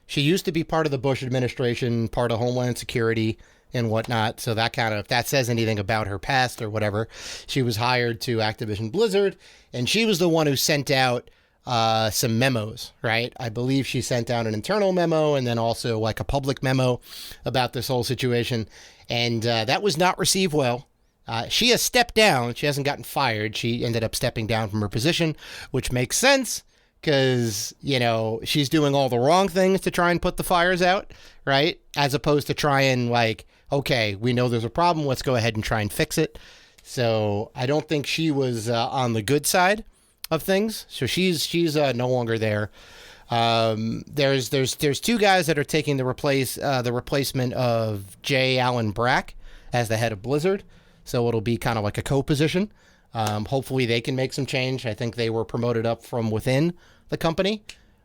she used to be part of the Bush administration, part of Homeland Security and whatnot. So that if that says anything about her past or whatever, she was hired to Activision Blizzard, and she was the one who sent out some memos, right? I believe she sent out an internal memo and then also like a public memo about this whole situation. And that was not received well. She has stepped down. She hasn't gotten fired. She ended up stepping down from her position, which makes sense because, she's doing all the wrong things to try and put the fires out, right? As opposed to try and okay, we know there's a problem. Let's go ahead and try and fix it. So I don't think she was on the good side of things. So she's no longer there. There's two guys that are taking the replacement of J. Allen Brack as the head of Blizzard. So it'll be kind of like a co-position. Hopefully they can make some change. I think they were promoted up from within the company.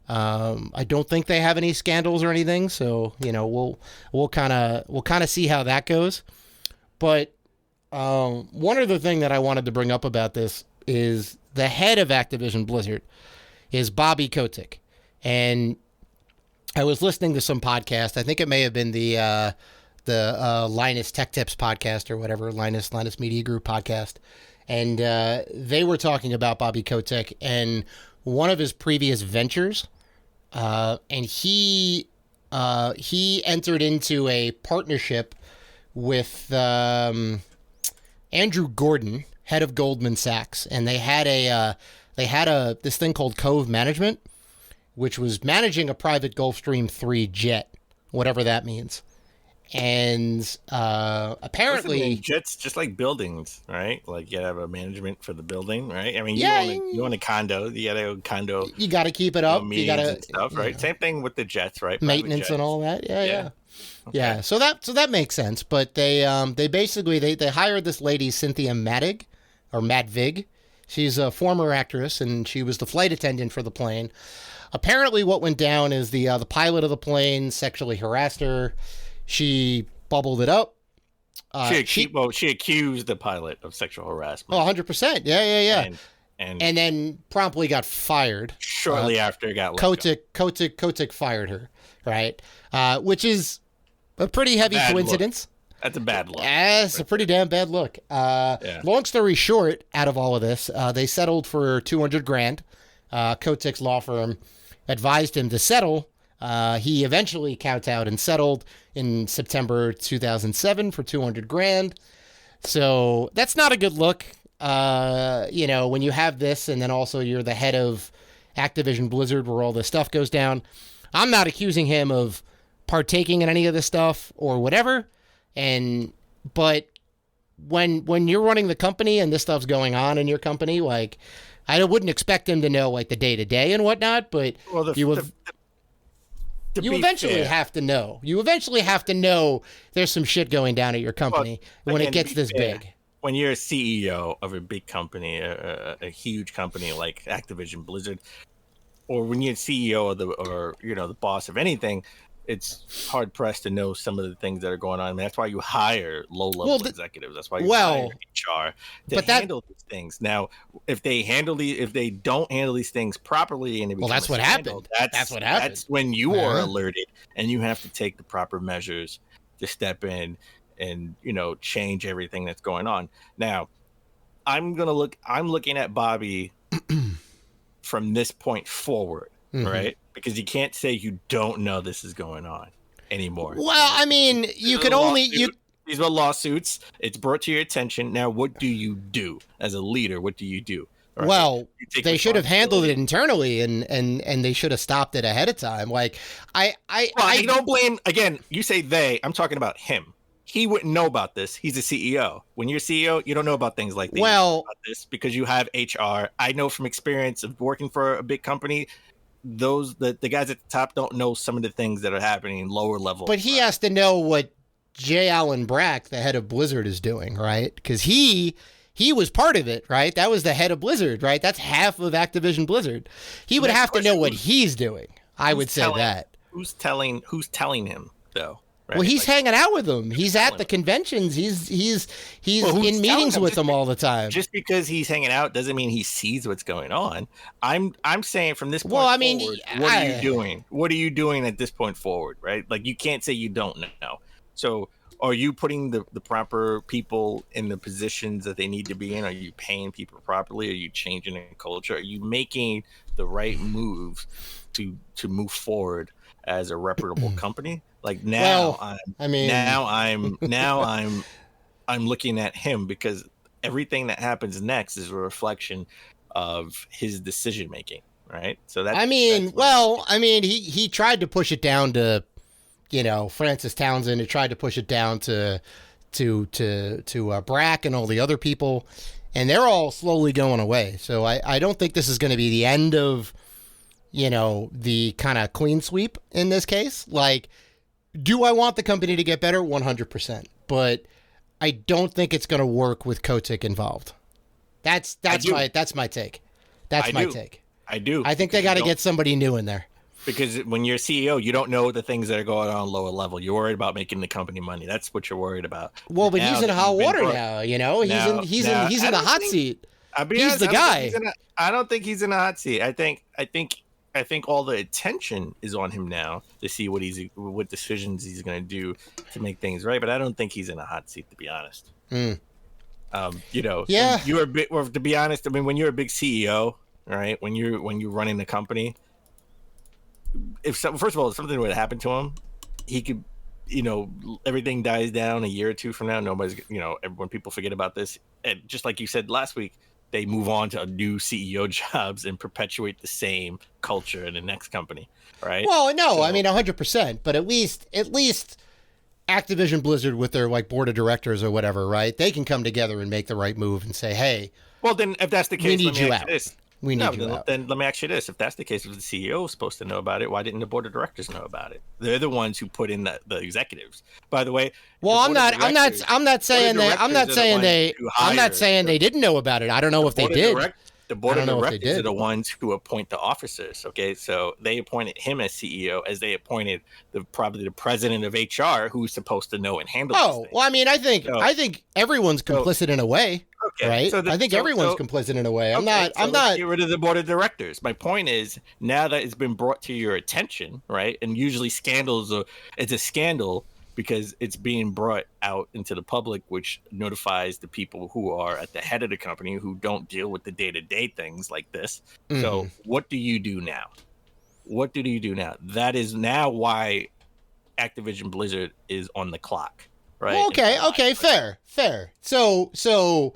I don't think they have any scandals or anything, so we'll kind of see how that goes. But one other thing that I wanted to bring up about this is the head of Activision Blizzard is Bobby Kotick, and I was listening to some podcast. I think it may have been the Linus Tech Tips podcast or whatever, Linus Media Group podcast, and they were talking about Bobby Kotick and one of his previous ventures. And he entered into a partnership with Andrew Gordon, head of Goldman Sachs, and they had this thing called Cove Management, which was managing a private Gulfstream 3 jet, whatever that means. And apparently, just like buildings, right? Like you have a management for the building, right? I mean, Yeah, you own a condo, you got a condo, you got to keep it up. You meetings got to and stuff, right? Same thing with the jets, right? Private maintenance jets. and all that. Yeah. Okay. Yeah. So that makes sense. But they basically they hired this lady Cynthia Madvig. She's a former actress, and she was the flight attendant for the plane. Apparently, what went down is the pilot of the plane sexually harassed her. She bubbled it up. She accused the pilot of sexual harassment. Oh, 100%. Yeah. And then promptly got fired. Shortly after, got let go. Kotick fired her, right? Which is a pretty heavy coincidence. That's a bad look. It's a pretty damn bad look. Long story short, out of all of this, they settled for $200,000. Kotick's law firm advised him to settle. He eventually kowtowed and settled in September 2007 for $200,000. So that's not a good look. When you have this and then also you're the head of Activision Blizzard where all this stuff goes down. I'm not accusing him of partaking in any of this stuff or whatever. But when you're running the company and this stuff's going on in your company, like, I wouldn't expect him to know like the day to day and whatnot, but you eventually have to know. You eventually have to know there's some shit going down at your company when it gets this big. When you're a CEO of a big company, a huge company like Activision Blizzard, or when you're CEO of the boss of anything, it's hard pressed to know some of the things that are going on. I mean, that's why you hire low-level executives. That's why you hire HR to handle these things. Now, if they don't handle these things properly, and that's what happened. That's what happened. That's when you are alerted, and you have to take the proper measures to step in and change everything that's going on. Now, I'm looking at Bobby from this point forward, right? Because you can't say you don't know this is going on anymore. Well, I mean, you could only these are lawsuits. It's brought to your attention. Now, what do you do as a leader? What do you do? Right? Well, they should have handled it internally, and they should have stopped it ahead of time. Like, I don't blame. Again, you say they. I'm talking about him. He wouldn't know about this. He's a CEO. When you're a CEO, you don't know about things like these. Well, about this because you have HR. I know from experience of working for a big company, the guys at the top don't know some of the things that are happening lower level. But he has to know what J. Allen Brack, the head of Blizzard, is doing, right? Because he was part of it, right? That was the head of Blizzard, right? That's half of Activision Blizzard. He would have to know what he's doing. I would say that. Who's telling him though? Right? Well, he's hanging out with them. He's at the conventions. He's in meetings with them all the time. Just because he's hanging out doesn't mean he sees what's going on. I'm saying from this point forward, what are you doing? What are you doing at this point forward, right? Like, you can't say you don't know. So are you putting the proper people in the positions that they need to be in? Are you paying people properly? Are you changing the culture? Are you making the right moves to move forward as a reputable company? Like now, I'm looking at him because everything that happens next is a reflection of his decision making, right? So he tried to push it down to, Francis Townsend. He tried to push it down to Brack and all the other people, and they're all slowly going away. So I don't think this is going to be the end of, the kind of clean sweep in this case. Like, do I want the company to get better? 100%. But I don't think it's going to work with Kotick involved. That's my take. That's my take. I do. I think they got to get somebody new in there. Because when you're a CEO, you don't know the things that are going on lower level. You're worried about making the company money. That's what you're worried about. Well, but he's in hot water now. He's in the hot seat. He's the guy. I don't think he's in a hot seat. I think all the attention is on him now to see what decisions he's going to do to make things right. But I don't think he's in a hot seat, to be honest. Yeah. You're a bit, or to be honest, I mean, when you're a big CEO, right? When you're running the company, first of all, if something would happen to him, he could, everything dies down a year or two from now. Nobody's, when people forget about this, and just like you said last week, they move on to new CEO jobs and perpetuate the same culture in the next company, right? Well, no, 100%. But at least Activision Blizzard with their like board of directors or whatever, right? They can come together and make the right move and say, hey, well, then if that's the case, we need you out. We need you out. Then let me ask you this. If that's the case, if the CEO is supposed to know about it, why didn't the board of directors know about it? They're the ones who put in the executives. By the way, well, I'm not saying they didn't know about it. I don't know if they did. The board of directors are the ones who appoint the officers. Okay, so they appointed him as CEO, as they appointed probably the president of HR, who's supposed to know and handle. Oh, well, I mean, I think everyone's complicit in a way, right? I think everyone's complicit in a way. I'm not. Get rid of the board of directors. My point is, now that it's been brought to your attention, right? And usually it's a scandal because it's being brought out into the public, which notifies the people who are at the head of the company who don't deal with the day-to-day things like this. Mm-hmm. So what do you do now? That is now why Activision Blizzard is on the clock, right? Well, okay, fair. So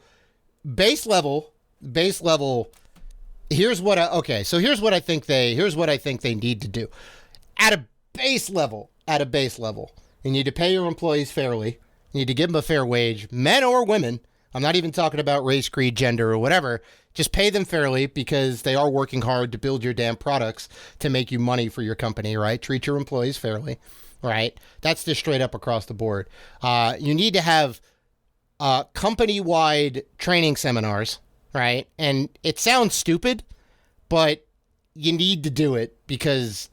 base level. Here's what I think they need to do. At a base level. You need to pay your employees fairly. You need to give them a fair wage, men or women. I'm not even talking about race, creed, gender, or whatever. Just pay them fairly because they are working hard to build your damn products to make you money for your company, right? Treat your employees fairly, right? That's just straight up across the board. You need to have company-wide training seminars, right? And it sounds stupid, but you need to do it because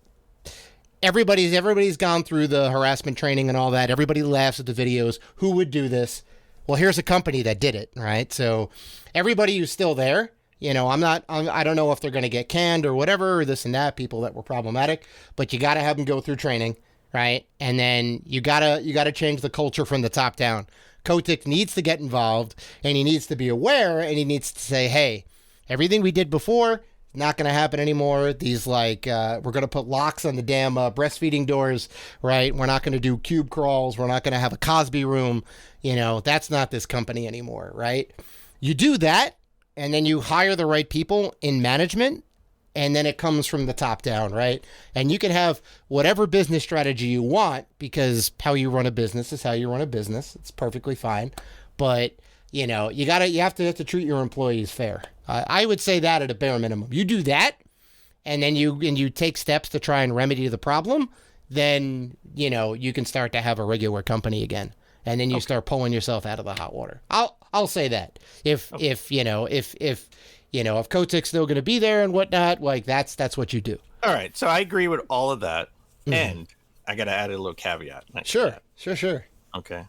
everybody's gone through the harassment training and all that. Everybody laughs at the videos. Who would do this? Well, here's a company that did it, right? So everybody who's still there, I don't know if they're going to get canned or whatever, or this and that, people that were problematic, but you got to have them go through training, right? And then you got to change the culture from the top down. Kotick needs to get involved, and he needs to be aware, and he needs to say, hey, everything we did before, not going to happen anymore. These we're going to put locks on the damn breastfeeding doors, right? We're not going to do cube crawls. We're not going to have a Cosby room. That's not this company anymore, right? You do that, and then you hire the right people in management, and then it comes from the top down, right? And you can have whatever business strategy you want because how you run a business is how you run a business. It's perfectly fine. But, you have to treat your employees fair. I would say that at a bare minimum. You do that, and then you take steps to try and remedy the problem, then, you can start to have a regular company again. And then you start pulling yourself out of the hot water. I'll say that. If Kotick's still going to be there and whatnot, like that's what you do. All right. So I agree with all of that. Mm-hmm. And I got to add a little caveat. Sure. Okay.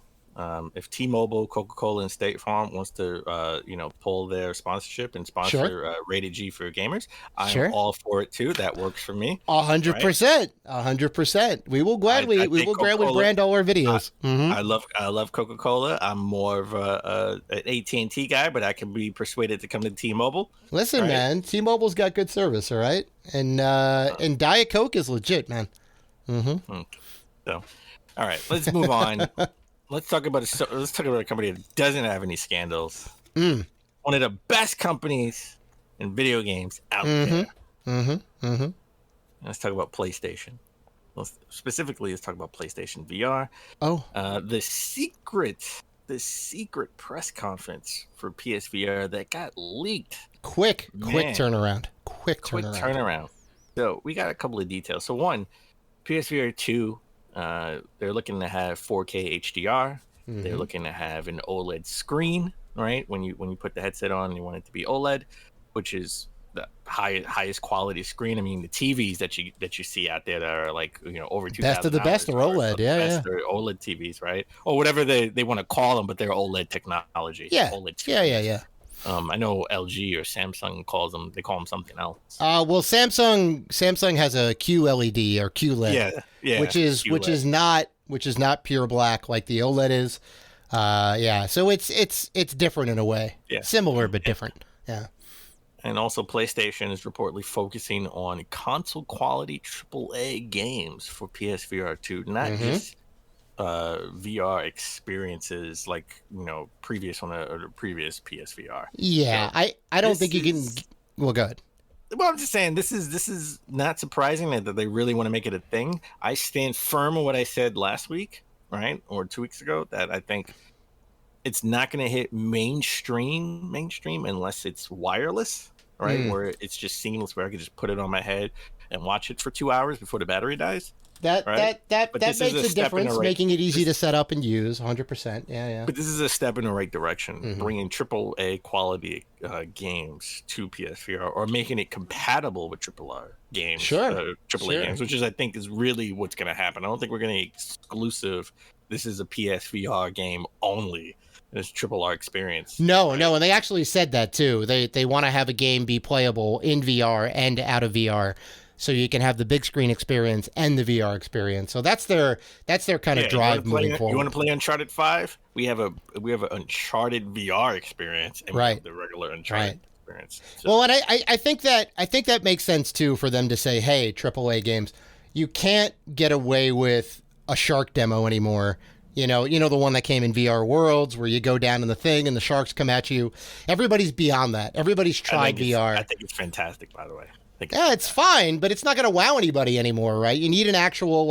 If T-Mobile, Coca-Cola, and State Farm wants to, pull their sponsorship and sponsor Rated G for gamers, I'm all for it too. That works for me. 100%. 100%. We will gladly brand all our videos. I love Coca-Cola. I'm more of an AT&T guy, but I can be persuaded to come to T-Mobile. Listen, man, T-Mobile's got good service, all right, and Diet Coke is legit, man. Mm-hmm. So, all right, let's move on. Let's talk about a company that doesn't have any scandals. One of the best companies in video games out there. Let's talk about PlayStation. Let's talk about PlayStation VR. Oh, the secret press conference for PSVR that got leaked. Quick turnaround. So we got a couple of details. So one, PSVR 2. They're looking to have 4K HDR. Mm-hmm. They're looking to have an OLED screen, right? When you put the headset on, you want it to be OLED, which is the highest quality screen. I mean, the TVs that you see out there that are like over $2,000. Best of the best are OLED, They're OLED TVs, right? Or whatever they want to call them, but they're OLED technology. Yeah, OLED TVs. Yeah. I know LG or Samsung they call them something else. Well, Samsung has a QLED or QLED, which is not pure black like the OLED is. So it's different in a way. Yeah. Similar but different. Yeah. And also PlayStation is reportedly focusing on console quality AAA games for PSVR 2, not just VR experiences like previous on the previous PSVR. Yeah, so I don't think you can. Well, go ahead. Well, I'm just saying this is not surprising that they really want to make it a thing. I stand firm on what I said last week. right, or 2 weeks ago, that I think it's not going to hit mainstream unless it's wireless, right? Where it's just seamless, where I can just put it on my head and watch it for 2 hours before the battery dies. That But makes a difference, making it easy to set up and use. 100%. Yeah. But this is a step in the right direction, bringing AAA quality games to PSVR, or making it compatible with AAA games. Sure. AAA games, which is, I think, is really what's going to happen. I don't think we're going to exclusive. This is a PSVR game only. It's AAA experience. No, and they actually said that too. They want to have a game be playable in VR and out of VR, so you can have the big screen experience and the VR experience. So that's their kind of drive moving forward. You want to play Uncharted 5? We have an Uncharted VR experience, and we have the regular Uncharted experience. So. Well, and I think that makes sense too for them to say, hey, AAA games, you can't get away with a shark demo anymore. You know the one that came in VR Worlds where you go down in the thing and the sharks come at you. Everybody's beyond that. Everybody's tried VR. I think it's fantastic, by the way. It's fine, but it's not going to wow anybody anymore, right? You need an actual,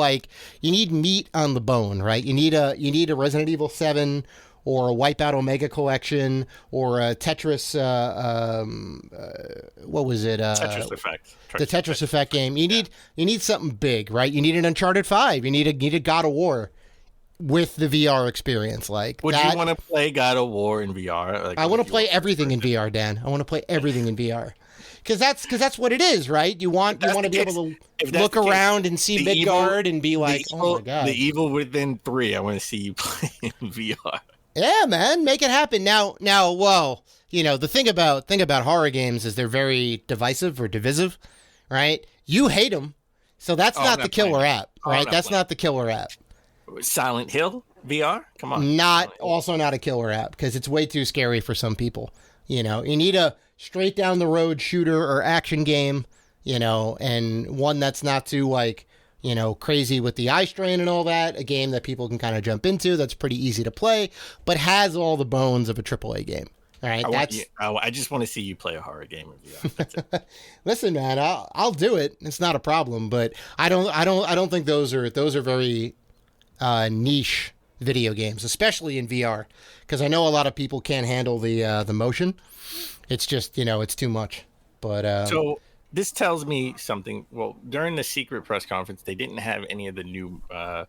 you need meat on the bone, right? You need a Resident Evil 7 or a Wipeout Omega Collection or a Tetris, what was it? Tetris Effect. The Tetris Effect game. You need something big, right? You need an Uncharted 5. You need a God of War with the VR experience. Would you want to play God of War in VR? I want to play everything in VR, Dan. I want to play everything in VR. Because that's what it is, right? You want to be able to look around and see Midgard and be like, oh my god, the Evil Within 3. I want to see you play in VR. Yeah, man, make it happen. Now, well, the thing about horror games is they're very divisive or divisive, right? You hate them, so that's not the killer app, right? That's not the killer app. Silent Hill VR? Come on. Also not a killer app because it's way too scary for some people. You need a straight down the road shooter or action game, and one that's not too crazy with the eye strain and all that. A game that people can kind of jump into that's pretty easy to play, but has all the bones of a AAA game. All right, I just want to see you play a horror game in VR. That's it. Listen, man, I'll do it. It's not a problem, but I don't think those are very niche video games, especially in VR, because I know a lot of people can't handle the motion. It's just it's too much. But so this tells me something. Well, during the secret press conference, they didn't have any of the new the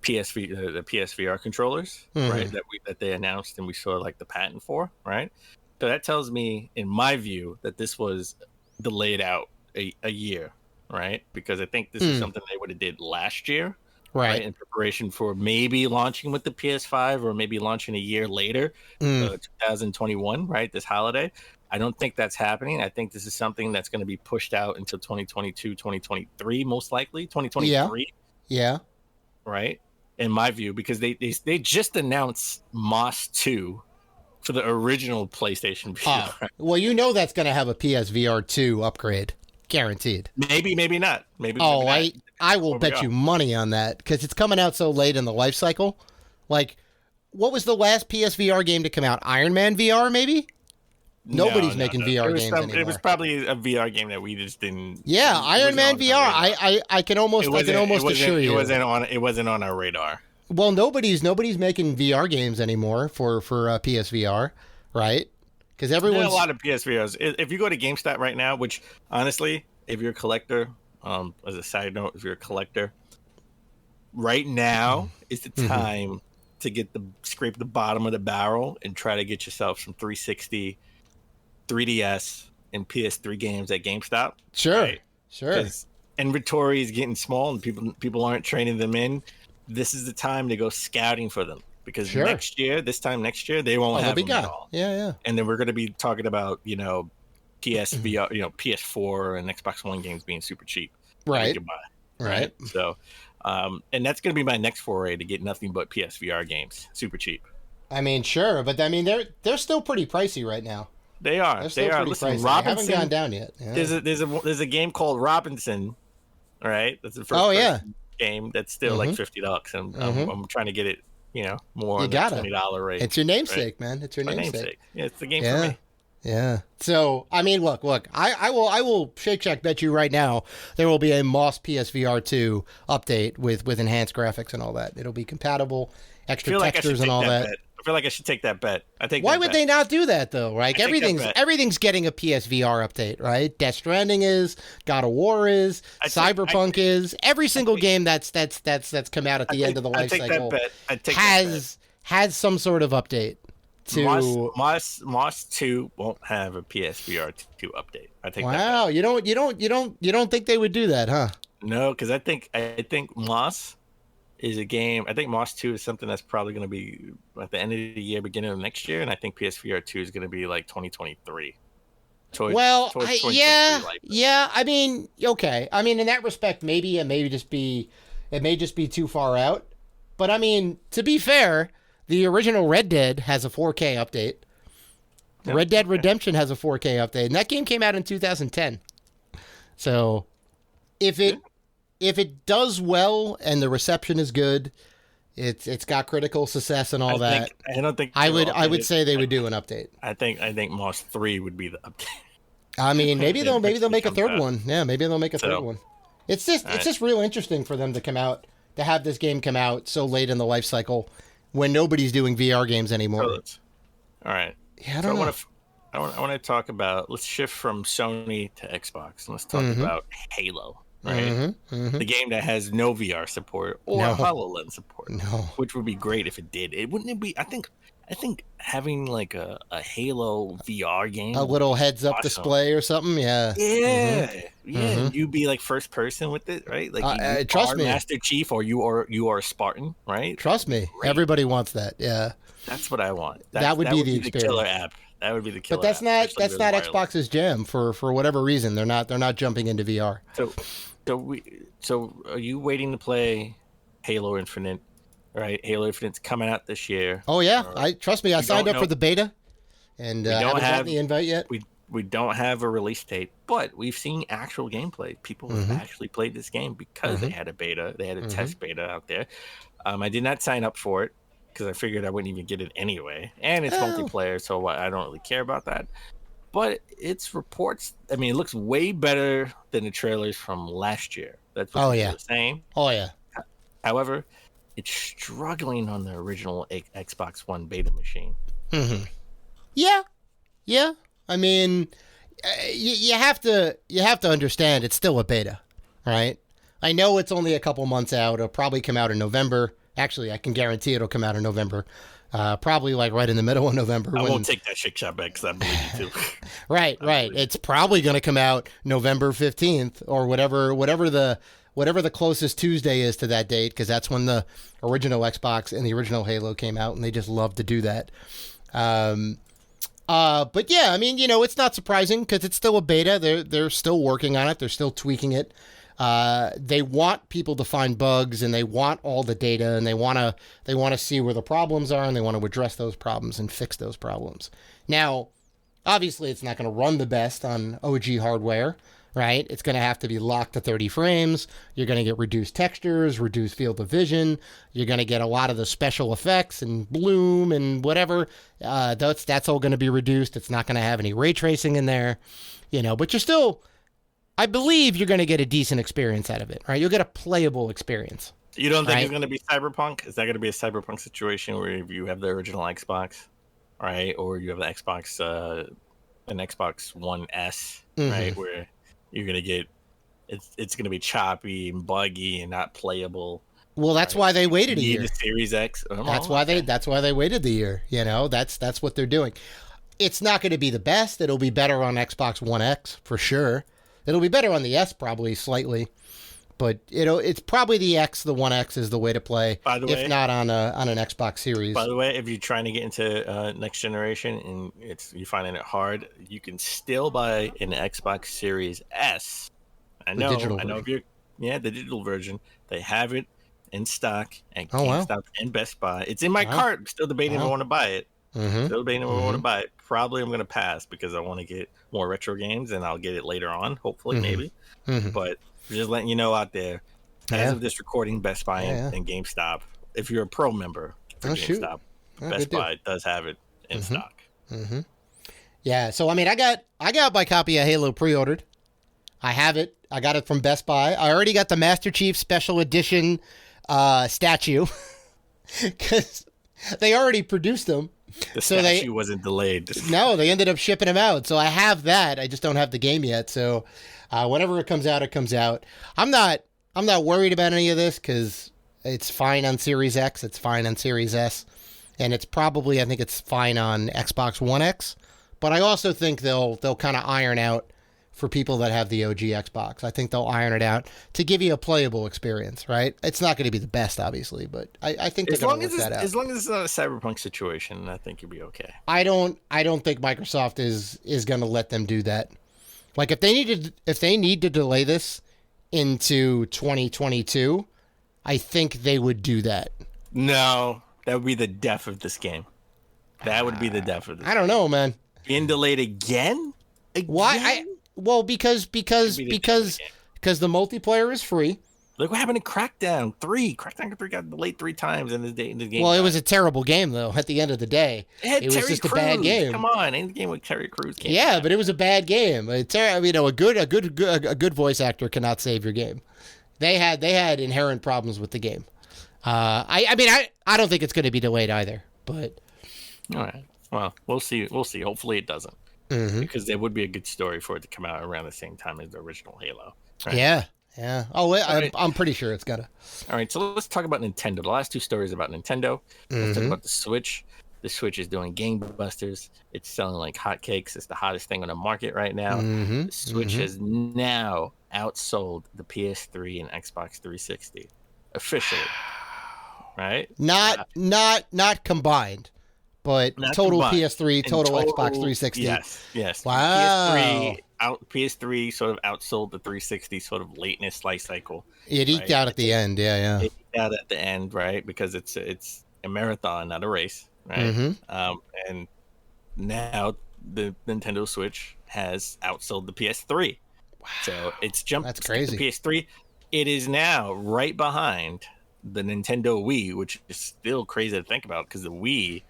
PSVR controllers, right? That they announced, and we saw the patent for, right? So that tells me, in my view, that this was delayed out a year, right? Because I think this is something they would have did last year. Right, in preparation for maybe launching with the PS5 or maybe launching a year later, 2021, right, this holiday. I don't think that's happening. I think this is something that's going to be pushed out until 2022, 2023, most likely. 2023. Yeah. Right, in my view, because they just announced Moss 2 for the original PlayStation VR. Well, that's going to have a PSVR 2 upgrade. Guaranteed. Maybe not. Maybe I will bet you money on that because it's coming out so late in the life cycle. What was the last PSVR game to come out? Iron Man VR, maybe? Nobody's making VR games anymore. It was probably a VR game that we just didn't. Yeah, Iron Man VR. I can almost assure you it wasn't on our radar. Well, nobody's making VR games anymore for PSVR, right? Because everyone's a lot of PSVRs. If you go to GameStop right now, which honestly, if you're a collector, as a side note, if you're a collector, right now is the time to scrape the bottom of the barrel and try to get yourself some 360, 3DS, and PS3 games at GameStop. Sure, right? Sure. Because inventory is getting small and people aren't trading them in. This is the time to go scouting for them. Because this time next year, they won't have them at all. Yeah. And then we're going to be talking about, PSVR, PS4 and Xbox One games being super cheap. Right. Right. So, and that's going to be my next foray to get nothing but PSVR games super cheap. I mean, sure. But I mean, they're still pretty pricey right now. They are. Listen, pricey. Robinson, they haven't gone down yet. Yeah. There's a game called Robinson. All right. That's the first game that's still like $50. And I'm trying to get it. More on the $20 rate. It's your namesake, man. It's your namesake. Yeah, it's the game for me. Yeah. So, I mean, look. I will Shake Shack bet you right now there will be a Moss PSVR 2 update with enhanced graphics and all that. It'll be compatible, extra textures and all that. I feel like I should take that bet. Why would they not do that though? Right? Everything's getting a PSVR update, right? Death Stranding is, God of War is, Cyberpunk is. Every single game that's come out at the end of the life cycle has some sort of update. Moss 2 won't have a PSVR 2 update. I think. Wow, you don't think they would do that, huh? No, because I think Moss is a game. I think Moss 2 is something that's probably going to be at the end of the year, beginning of next year, and I think PSVR 2 is going to be like 2023. Yeah. I mean, okay. I mean, in that respect, maybe it may just be too far out. But I mean, to be fair, the original Red Dead has a 4K update. Yep. Red Dead Redemption has a 4K update, and that game came out in 2010. So, if it does well and the reception is good, it's got critical success and all that. I would say they would do an update. I think Moss 3 would be the update. I mean, maybe they'll make a third one. Yeah, maybe they'll make a third one. It's just real interesting for them to have this game come out so late in the life cycle when nobody's doing VR games anymore. All right. Yeah, I don't know. I want to talk about. Let's shift from Sony to Xbox. Let's talk about Halo. Right, the game that has no VR support or HoloLens support, which would be great if it did. It wouldn't be. I think having like a Halo VR game, a little heads-up display or something. Yeah. You'd be like first person with it, right? Like trust me, Master Chief, or you are a Spartan, right? Trust me, everybody wants that. Yeah, that's what I want. That would be the experience. Killer app. That would be the killer. But that's not Xbox's jam for whatever reason. They're not jumping into VR. So are you waiting to play Halo Infinite? Right, Halo Infinite's coming out this year. Oh yeah, trust me. I signed up for the beta, and I haven't gotten the invite yet. We don't have a release date, but we've seen actual gameplay. People have actually played this game because they had a beta. They had a test beta out there. I did not sign up for it because I figured I wouldn't even get it anyway, and it's multiplayer, so I don't really care about that. But it's reports. I mean, it looks way better than the trailers from last year. That's what they're saying. Oh yeah. However, it's struggling on the original Xbox One beta machine. Yeah. I mean, you have to understand it's still a beta, right? I know it's only a couple months out. It'll probably come out in November. Actually, I can guarantee it'll come out in November. Probably like right in the middle of November. I won't take that Shake Shack back because I believe you too. Right. It's probably going to come out November 15th or whatever the closest Tuesday is to that date, because that's when the original Xbox and the original Halo came out, and they just love to do that. But yeah, I mean, it's not surprising because it's still a beta. They're still working on it. They're still tweaking it. They want people to find bugs, and they want all the data, and they want to see where the problems are, and they want to address those problems and fix those problems. Now, obviously, it's not going to run the best on OG hardware, right? It's going to have to be locked to 30 frames. You're going to get reduced textures, reduced field of vision. You're going to get a lot of the special effects and bloom and whatever. That's all going to be reduced. It's not going to have any ray tracing in there, but you're still, I believe you're going to get a decent experience out of it, right? You'll get a playable experience. You don't think it's going to be Cyberpunk? Is that going to be a Cyberpunk situation where you have the original Xbox, right? Or you have the Xbox, an Xbox One S, right? Where you're going to get, it's going to be choppy and buggy and not playable. Well, that's why they waited a year. The Series X. That's why they waited the year. That's what they're doing. It's not going to be the best. It'll be better on Xbox One X for sure. It'll be better on the S probably slightly, but it's probably the X. The One X is the way to play. By the way, if not on an Xbox Series. By the way, if you're trying to get into next generation and you're finding it hard, you can still buy an Xbox Series S. I know if you're the digital version. They have it in stock at GameStop and Best Buy. It's in my cart. I'm still debating if I want to buy it. Still debating if I want to buy it. Probably I'm going to pass because I want to get more retro games, and I'll get it later on, hopefully, maybe. But just letting you know out there, as of this recording, Best Buy and GameStop, if you're a pro member for GameStop, Best Buy does have it in stock. Yeah, so I mean, I got my copy of Halo pre-ordered. I have it. I got it from Best Buy. I already got the Master Chief Special Edition statue because they already produced them. The statue wasn't delayed. No, they ended up shipping them out. So I have that. I just don't have the game yet. So whenever it comes out, it comes out. I'm not worried about any of this because it's fine on Series X. It's fine on Series S. And it's probably, I think it's fine on Xbox One X. But I also think they'll kind of iron out for people that have the OG Xbox. I think they'll iron it out to give you a playable experience, right? It's not going to be the best, obviously, but I think they're going to work that out. As long as it's not a Cyberpunk situation, I think you'll be okay. I don't think Microsoft is going to let them do that. Like if they need to delay this into 2022, I think they would do that. No, that would be the death of this game. That would be the death of this. I don't know, man. Being delayed again? Why? Well, because the multiplayer is free. Look what happened to Crackdown 3. Crackdown 3 got delayed 3 times in the game. Well, it was a terrible game, though. At the end of the day, it was just a bad game. Come on, any game with Terry Crews. Yeah, but it was a bad game. A good voice actor cannot save your game. They had inherent problems with the game. I don't think it's going to be delayed either. But all right, well, we'll see. Hopefully, it doesn't. Mm-hmm. Because there would be a good story for it to come out around the same time as the original Halo. Right? Yeah. Oh, I'm pretty sure it's gotta. All right, so let's talk about Nintendo. The last 2 stories about Nintendo. Let's talk about the Switch. The Switch is doing gangbusters. It's selling like hotcakes. It's the hottest thing on the market right now. The Switch has now outsold the PS3 and Xbox 360 officially. Right? Not combined. But not total combined. PS3, total Xbox 360. Yes. Wow. PS3 sort of outsold the 360 sort of lateness life cycle. It eked out at the end, yeah. It eked out at the end, right? Because it's a marathon, not a race, right? And now the Nintendo Switch has outsold the PS3. Wow. So it's jumped. That's crazy. The PS3. It is now right behind the Nintendo Wii, which is still crazy to think about because the Wii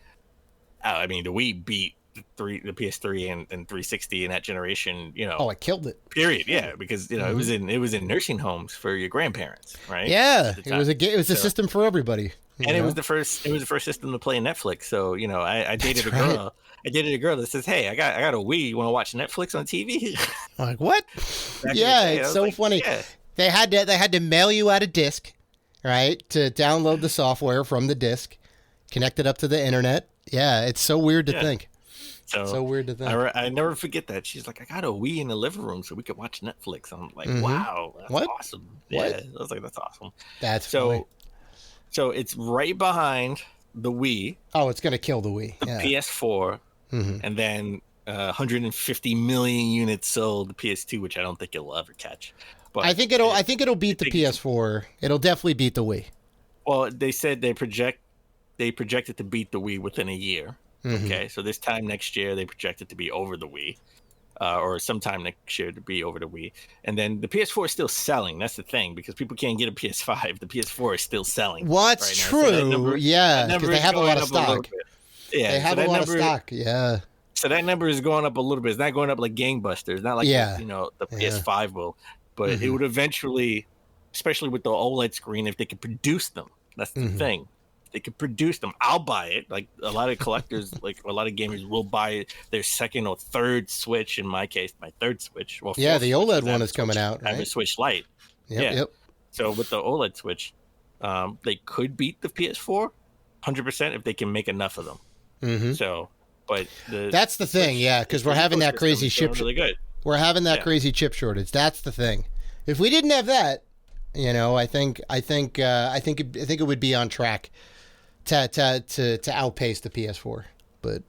beat the PS3 and 360 in that generation. Oh, it killed it. Period. Yeah, because it was in nursing homes for your grandparents, right? Yeah, it was a system for everybody. And it was the first system to play Netflix. So I dated a girl. I dated a girl that says, "Hey, I got a Wii. You want to watch Netflix on TV?" I'm like, what? Yeah, it's so funny. Yeah. They had to mail you out a disc, right, to download the software from the disc, connect it up to the internet. Yeah, it's so weird to think. So weird to think. I never forget that. She's like, I got a Wii in the living room so we could watch Netflix. I'm like, wow, that's awesome. What? Yeah, I was like, that's awesome. That's funny. So it's right behind the Wii. Oh, it's going to kill the Wii. The PS4, and then 150 million units sold the PS2, which I don't think it'll ever catch. But I think it'll beat the PS4. It'll definitely beat the Wii. Well, they said they project it to beat the Wii within a year. Okay, so this time next year they project it to be over the Wii, or sometime next year to be over the Wii. And then the PS4 is still selling. That's the thing, because people can't get a PS5. The PS4 is still selling. What's right true? Yeah, because they have a lot of stock. Yeah, they have a lot of stock. Yeah. So that number is going up a little bit. It's not going up like gangbusters. Not like the PS5 will, but it would eventually, especially with the OLED screen, if they could produce them. That's the thing. They could produce them. I'll buy it. Like a lot of collectors, like a lot of gamers will buy their second or third Switch. In my case, my third Switch. Well, yeah, the OLED one is coming out. I have a Switch Lite. Yep. So with the OLED Switch, they could beat the PS4 100% if they can make enough of them. So, but that's the thing, because we're having that crazy chip. Really good. We're having that crazy chip shortage. That's the thing. If we didn't have that, I think it would be on track to outpace the PS4. But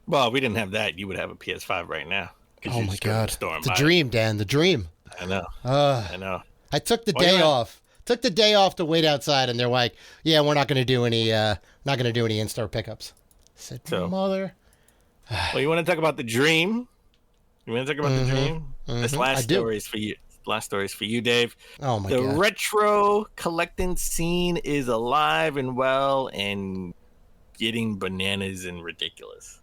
well, if we didn't have that, you would have a PS5 right now. Oh my God, the dream, Dan, the dream. I know. I know. I took the day off. Took the day off to wait outside, and they're like, "Yeah, we're not going to do any in-store pickups." I said, "Mother." Well, you want to talk about the dream? You want to talk about the dream? This last story is for you. Last story is for you, Dave. Oh my God. God. The retro collecting scene is alive and well and getting bananas and ridiculous.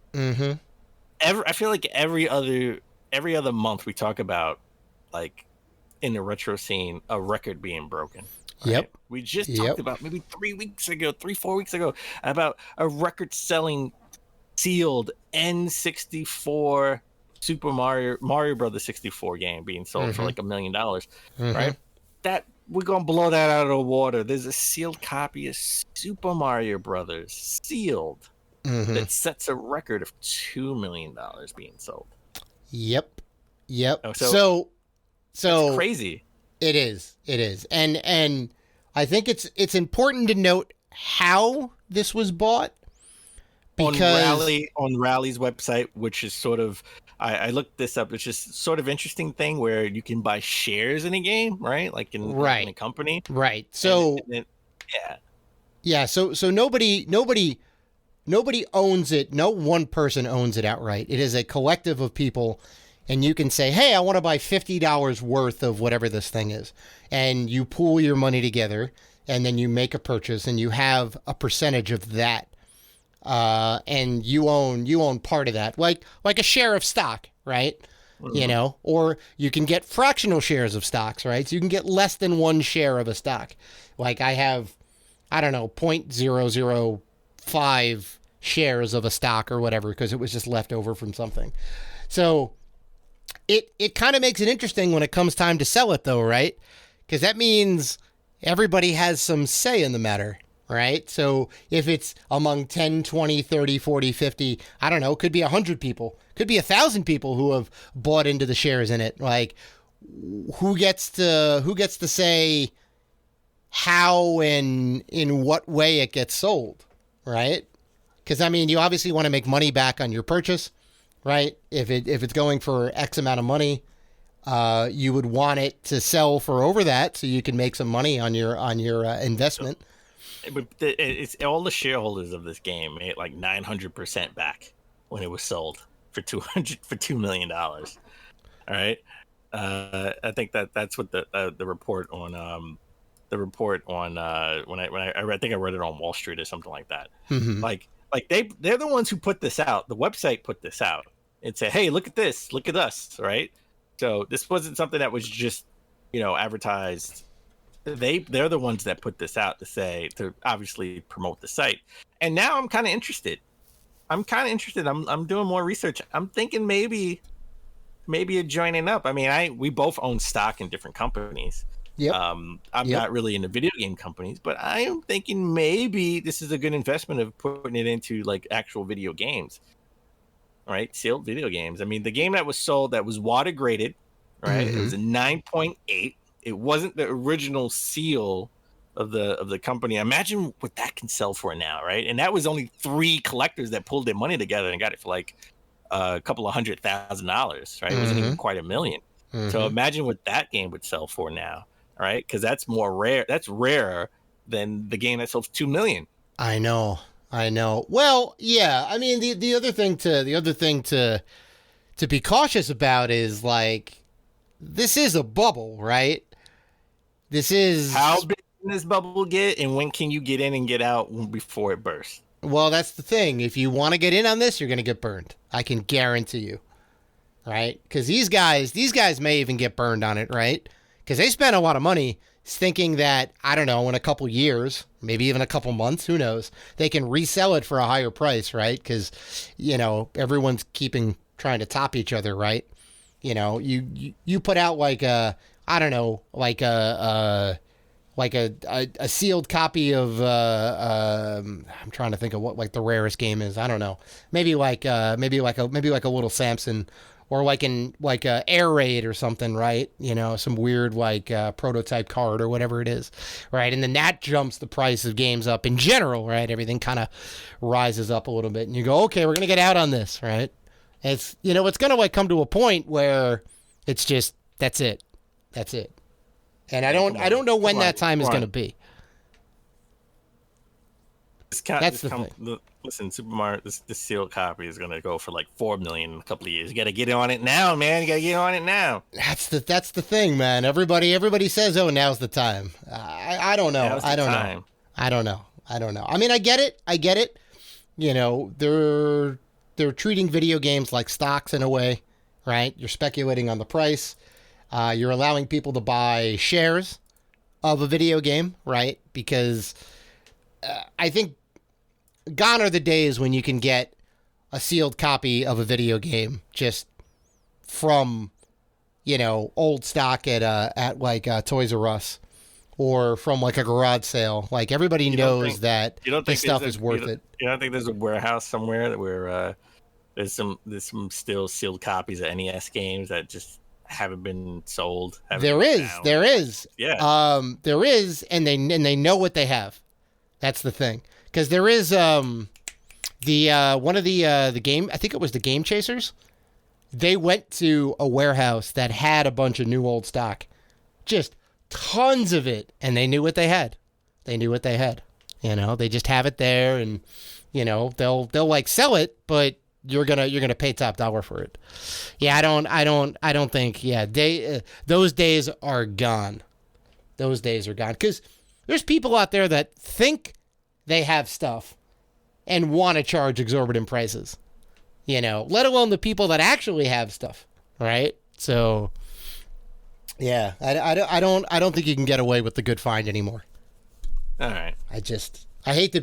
I feel like every other month we talk about, like, in the retro scene, a record being broken. Right? Yep. We just talked about maybe 4 weeks ago, about a record selling sealed N64 Super Mario Brothers 64 game being sold for like $1 million, right? That we're gonna blow that out of the water. There's a sealed copy of Super Mario Brothers sealed that sets a record of $2 million being sold. Yep. Oh, So it's crazy. It is, and I think it's important to note how this was bought, because on Rally's website, which is sort of, I looked this up. It's just sort of interesting thing where you can buy shares in a game, right? Like in a company, right? So So nobody owns it. No one person owns it outright. It is a collective of people. And you can say, hey, I want to buy $50 worth of whatever this thing is. And you pool your money together, and then you make a purchase, and you have a percentage of that. And you own part of that, like a share of stock, right? You know, or you can get fractional shares of stocks, right? So you can get less than one share of a stock. Like I have, I don't know, 0.005 shares of a stock or whatever, because it was just left over from something. So it kind of makes it interesting when it comes time to sell it, though, right? Because that means everybody has some say in the matter, right? So if it's among 10, 20, 30, 40, 50, I don't know, could be 100 people, could be 1,000 people who have bought into the shares in it. Like, who gets to say how and in what way it gets sold, right? Because, I mean, you obviously want to make money back on your purchase, right? If it's going for X amount of money, you would want it to sell for over that, so you can make some money on your investment. It's all the shareholders of this game made like 900% back when it was sold for $2 million. All right, I think that's what the report on when I think I read it on Wall Street or something like that. Like they're the ones who put this out. The website put this out and said, hey, look at this, look at us, right? So this wasn't something that was just, advertised. They're the ones that put this out to obviously promote the site. And now I'm kind of interested. I'm doing more research. I'm thinking maybe you're joining up. I mean, we both own stock in different companies. Yep. I'm not really into video game companies, but I am thinking maybe this is a good investment of putting it into like actual video games, right? Sealed video games. I mean, the game that was sold, that was water graded, right? It was a 9.8. It wasn't the original seal of the company. Imagine what that can sell for now, right? And that was only 3 collectors that pulled their money together and got it for like a couple of $100,000, right? It wasn't even quite $1 million. So imagine what that game would sell for now. All right, because that's more rare. That's rarer than the game that sold for $2 million. I know. Well, yeah. I mean, the other thing to be cautious about is, like, this is a bubble, right? This is, how big can this bubble get, and when can you get in and get out before it bursts? Well, that's the thing. If you want to get in on this, you're going to get burned. I can guarantee you, right? Because these guys may even get burned on it, right? Because they spent a lot of money thinking that, I don't know, in a couple years, maybe even a couple months, who knows, they can resell it for a higher price, right? Because, everyone's trying to top each other, right? You put out like a, I don't know, like a sealed copy of, I'm trying to think of what like the rarest game is. I don't know. Maybe like a Little Samson. Or like a Air Raid or something, right? Some weird like prototype card or whatever it is, right? And then that jumps the price of games up in general, right? Everything kind of rises up a little bit, and you go, okay, we're gonna get out on this, right? It's it's gonna like come to a point where it's just that's it, and I don't know when that time is gonna be. That's the thing. Listen, Super Mario, this sealed copy is gonna go for like $4 million in a couple of years. You gotta get on it now, man. You gotta get on it now. That's the thing, man. Everybody says, "Oh, now's the time." I don't know. I don't know. I mean, I get it. they're treating video games like stocks in a way, right? You're speculating on the price. You're allowing people to buy shares of a video game, right? Because I think gone are the days when you can get a sealed copy of a video game just from, old stock at like Toys R Us or from like a garage sale. Like everybody knows that this stuff is worth it. You don't think there's a warehouse somewhere where there's some still sealed copies of NES games that just haven't been sold? There is. Yeah. There is, and they know what they have. That's the thing. Because there is one of the game, I think it was the Game Chasers. They went to a warehouse that had a bunch of new old stock, just tons of it, and they knew what they had. They just have it there, and they'll like sell it, but you're gonna pay top dollar for it. Yeah, I don't think. Yeah, those days are gone. Those days are gone because there's people out there that think they have stuff and want to charge exorbitant prices, let alone the people that actually have stuff, right? So, yeah, I don't think you can get away with the good find anymore. All right. I hate to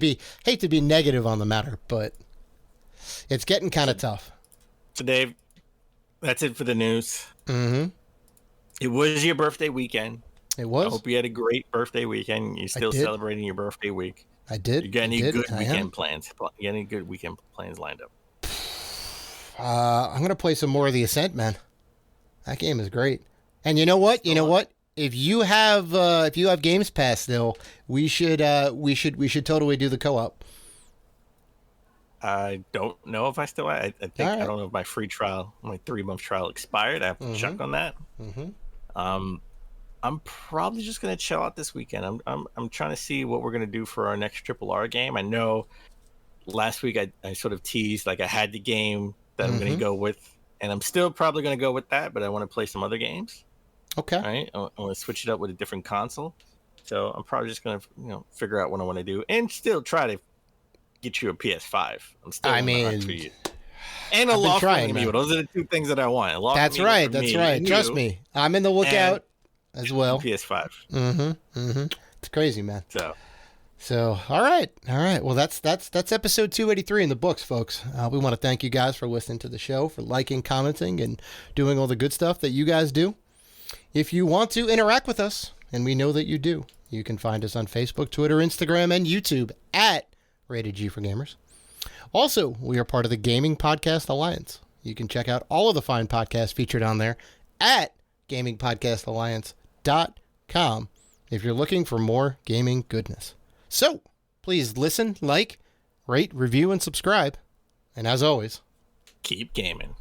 be negative on the matter, but it's getting kind of tough. So, Dave, that's it for the news. Mm-hmm. It was your birthday weekend. It was. I hope you had a great birthday weekend. You're still celebrating your birthday week. I did. You got any good weekend plans? You got any good weekend plans lined up? I'm gonna play some more of the Ascent, man. That game is great. And you know what? If you have Games Pass still, we should totally do the co-op. I don't know if I still. I think right. I don't know if my free trial, my 3-month trial expired. I have to check on that. Mm-hmm. I'm probably just gonna chill out this weekend. I'm trying to see what we're gonna do for our next RRR game. I know last week I sort of teased like I had the game that I'm gonna go with, and I'm still probably gonna go with that. But I want to play some other games. Okay. All right. I want to switch it up with a different console. So I'm probably just gonna figure out what I want to do, and still try to get you a PS5. I'm still on the hunt for you. And a Loftwing Amiibo. Those are the two things that I want. That's right. Trust me, I'm in the lookout as well. PS5. Mm-hmm. It's crazy, man. So, all right. Well, that's episode 283 in the books, folks. We want to thank you guys for listening to the show, for liking, commenting, and doing all the good stuff that you guys do. If you want to interact with us, and we know that you do, you can find us on Facebook, Twitter, Instagram, and YouTube at Rated G for Gamers. Also, we are part of the Gaming Podcast Alliance. You can check out all of the fine podcasts featured on there at gamingpodcastalliance.com if you're looking for more gaming goodness. So, please listen, like, rate, review, and subscribe. And as always, keep gaming.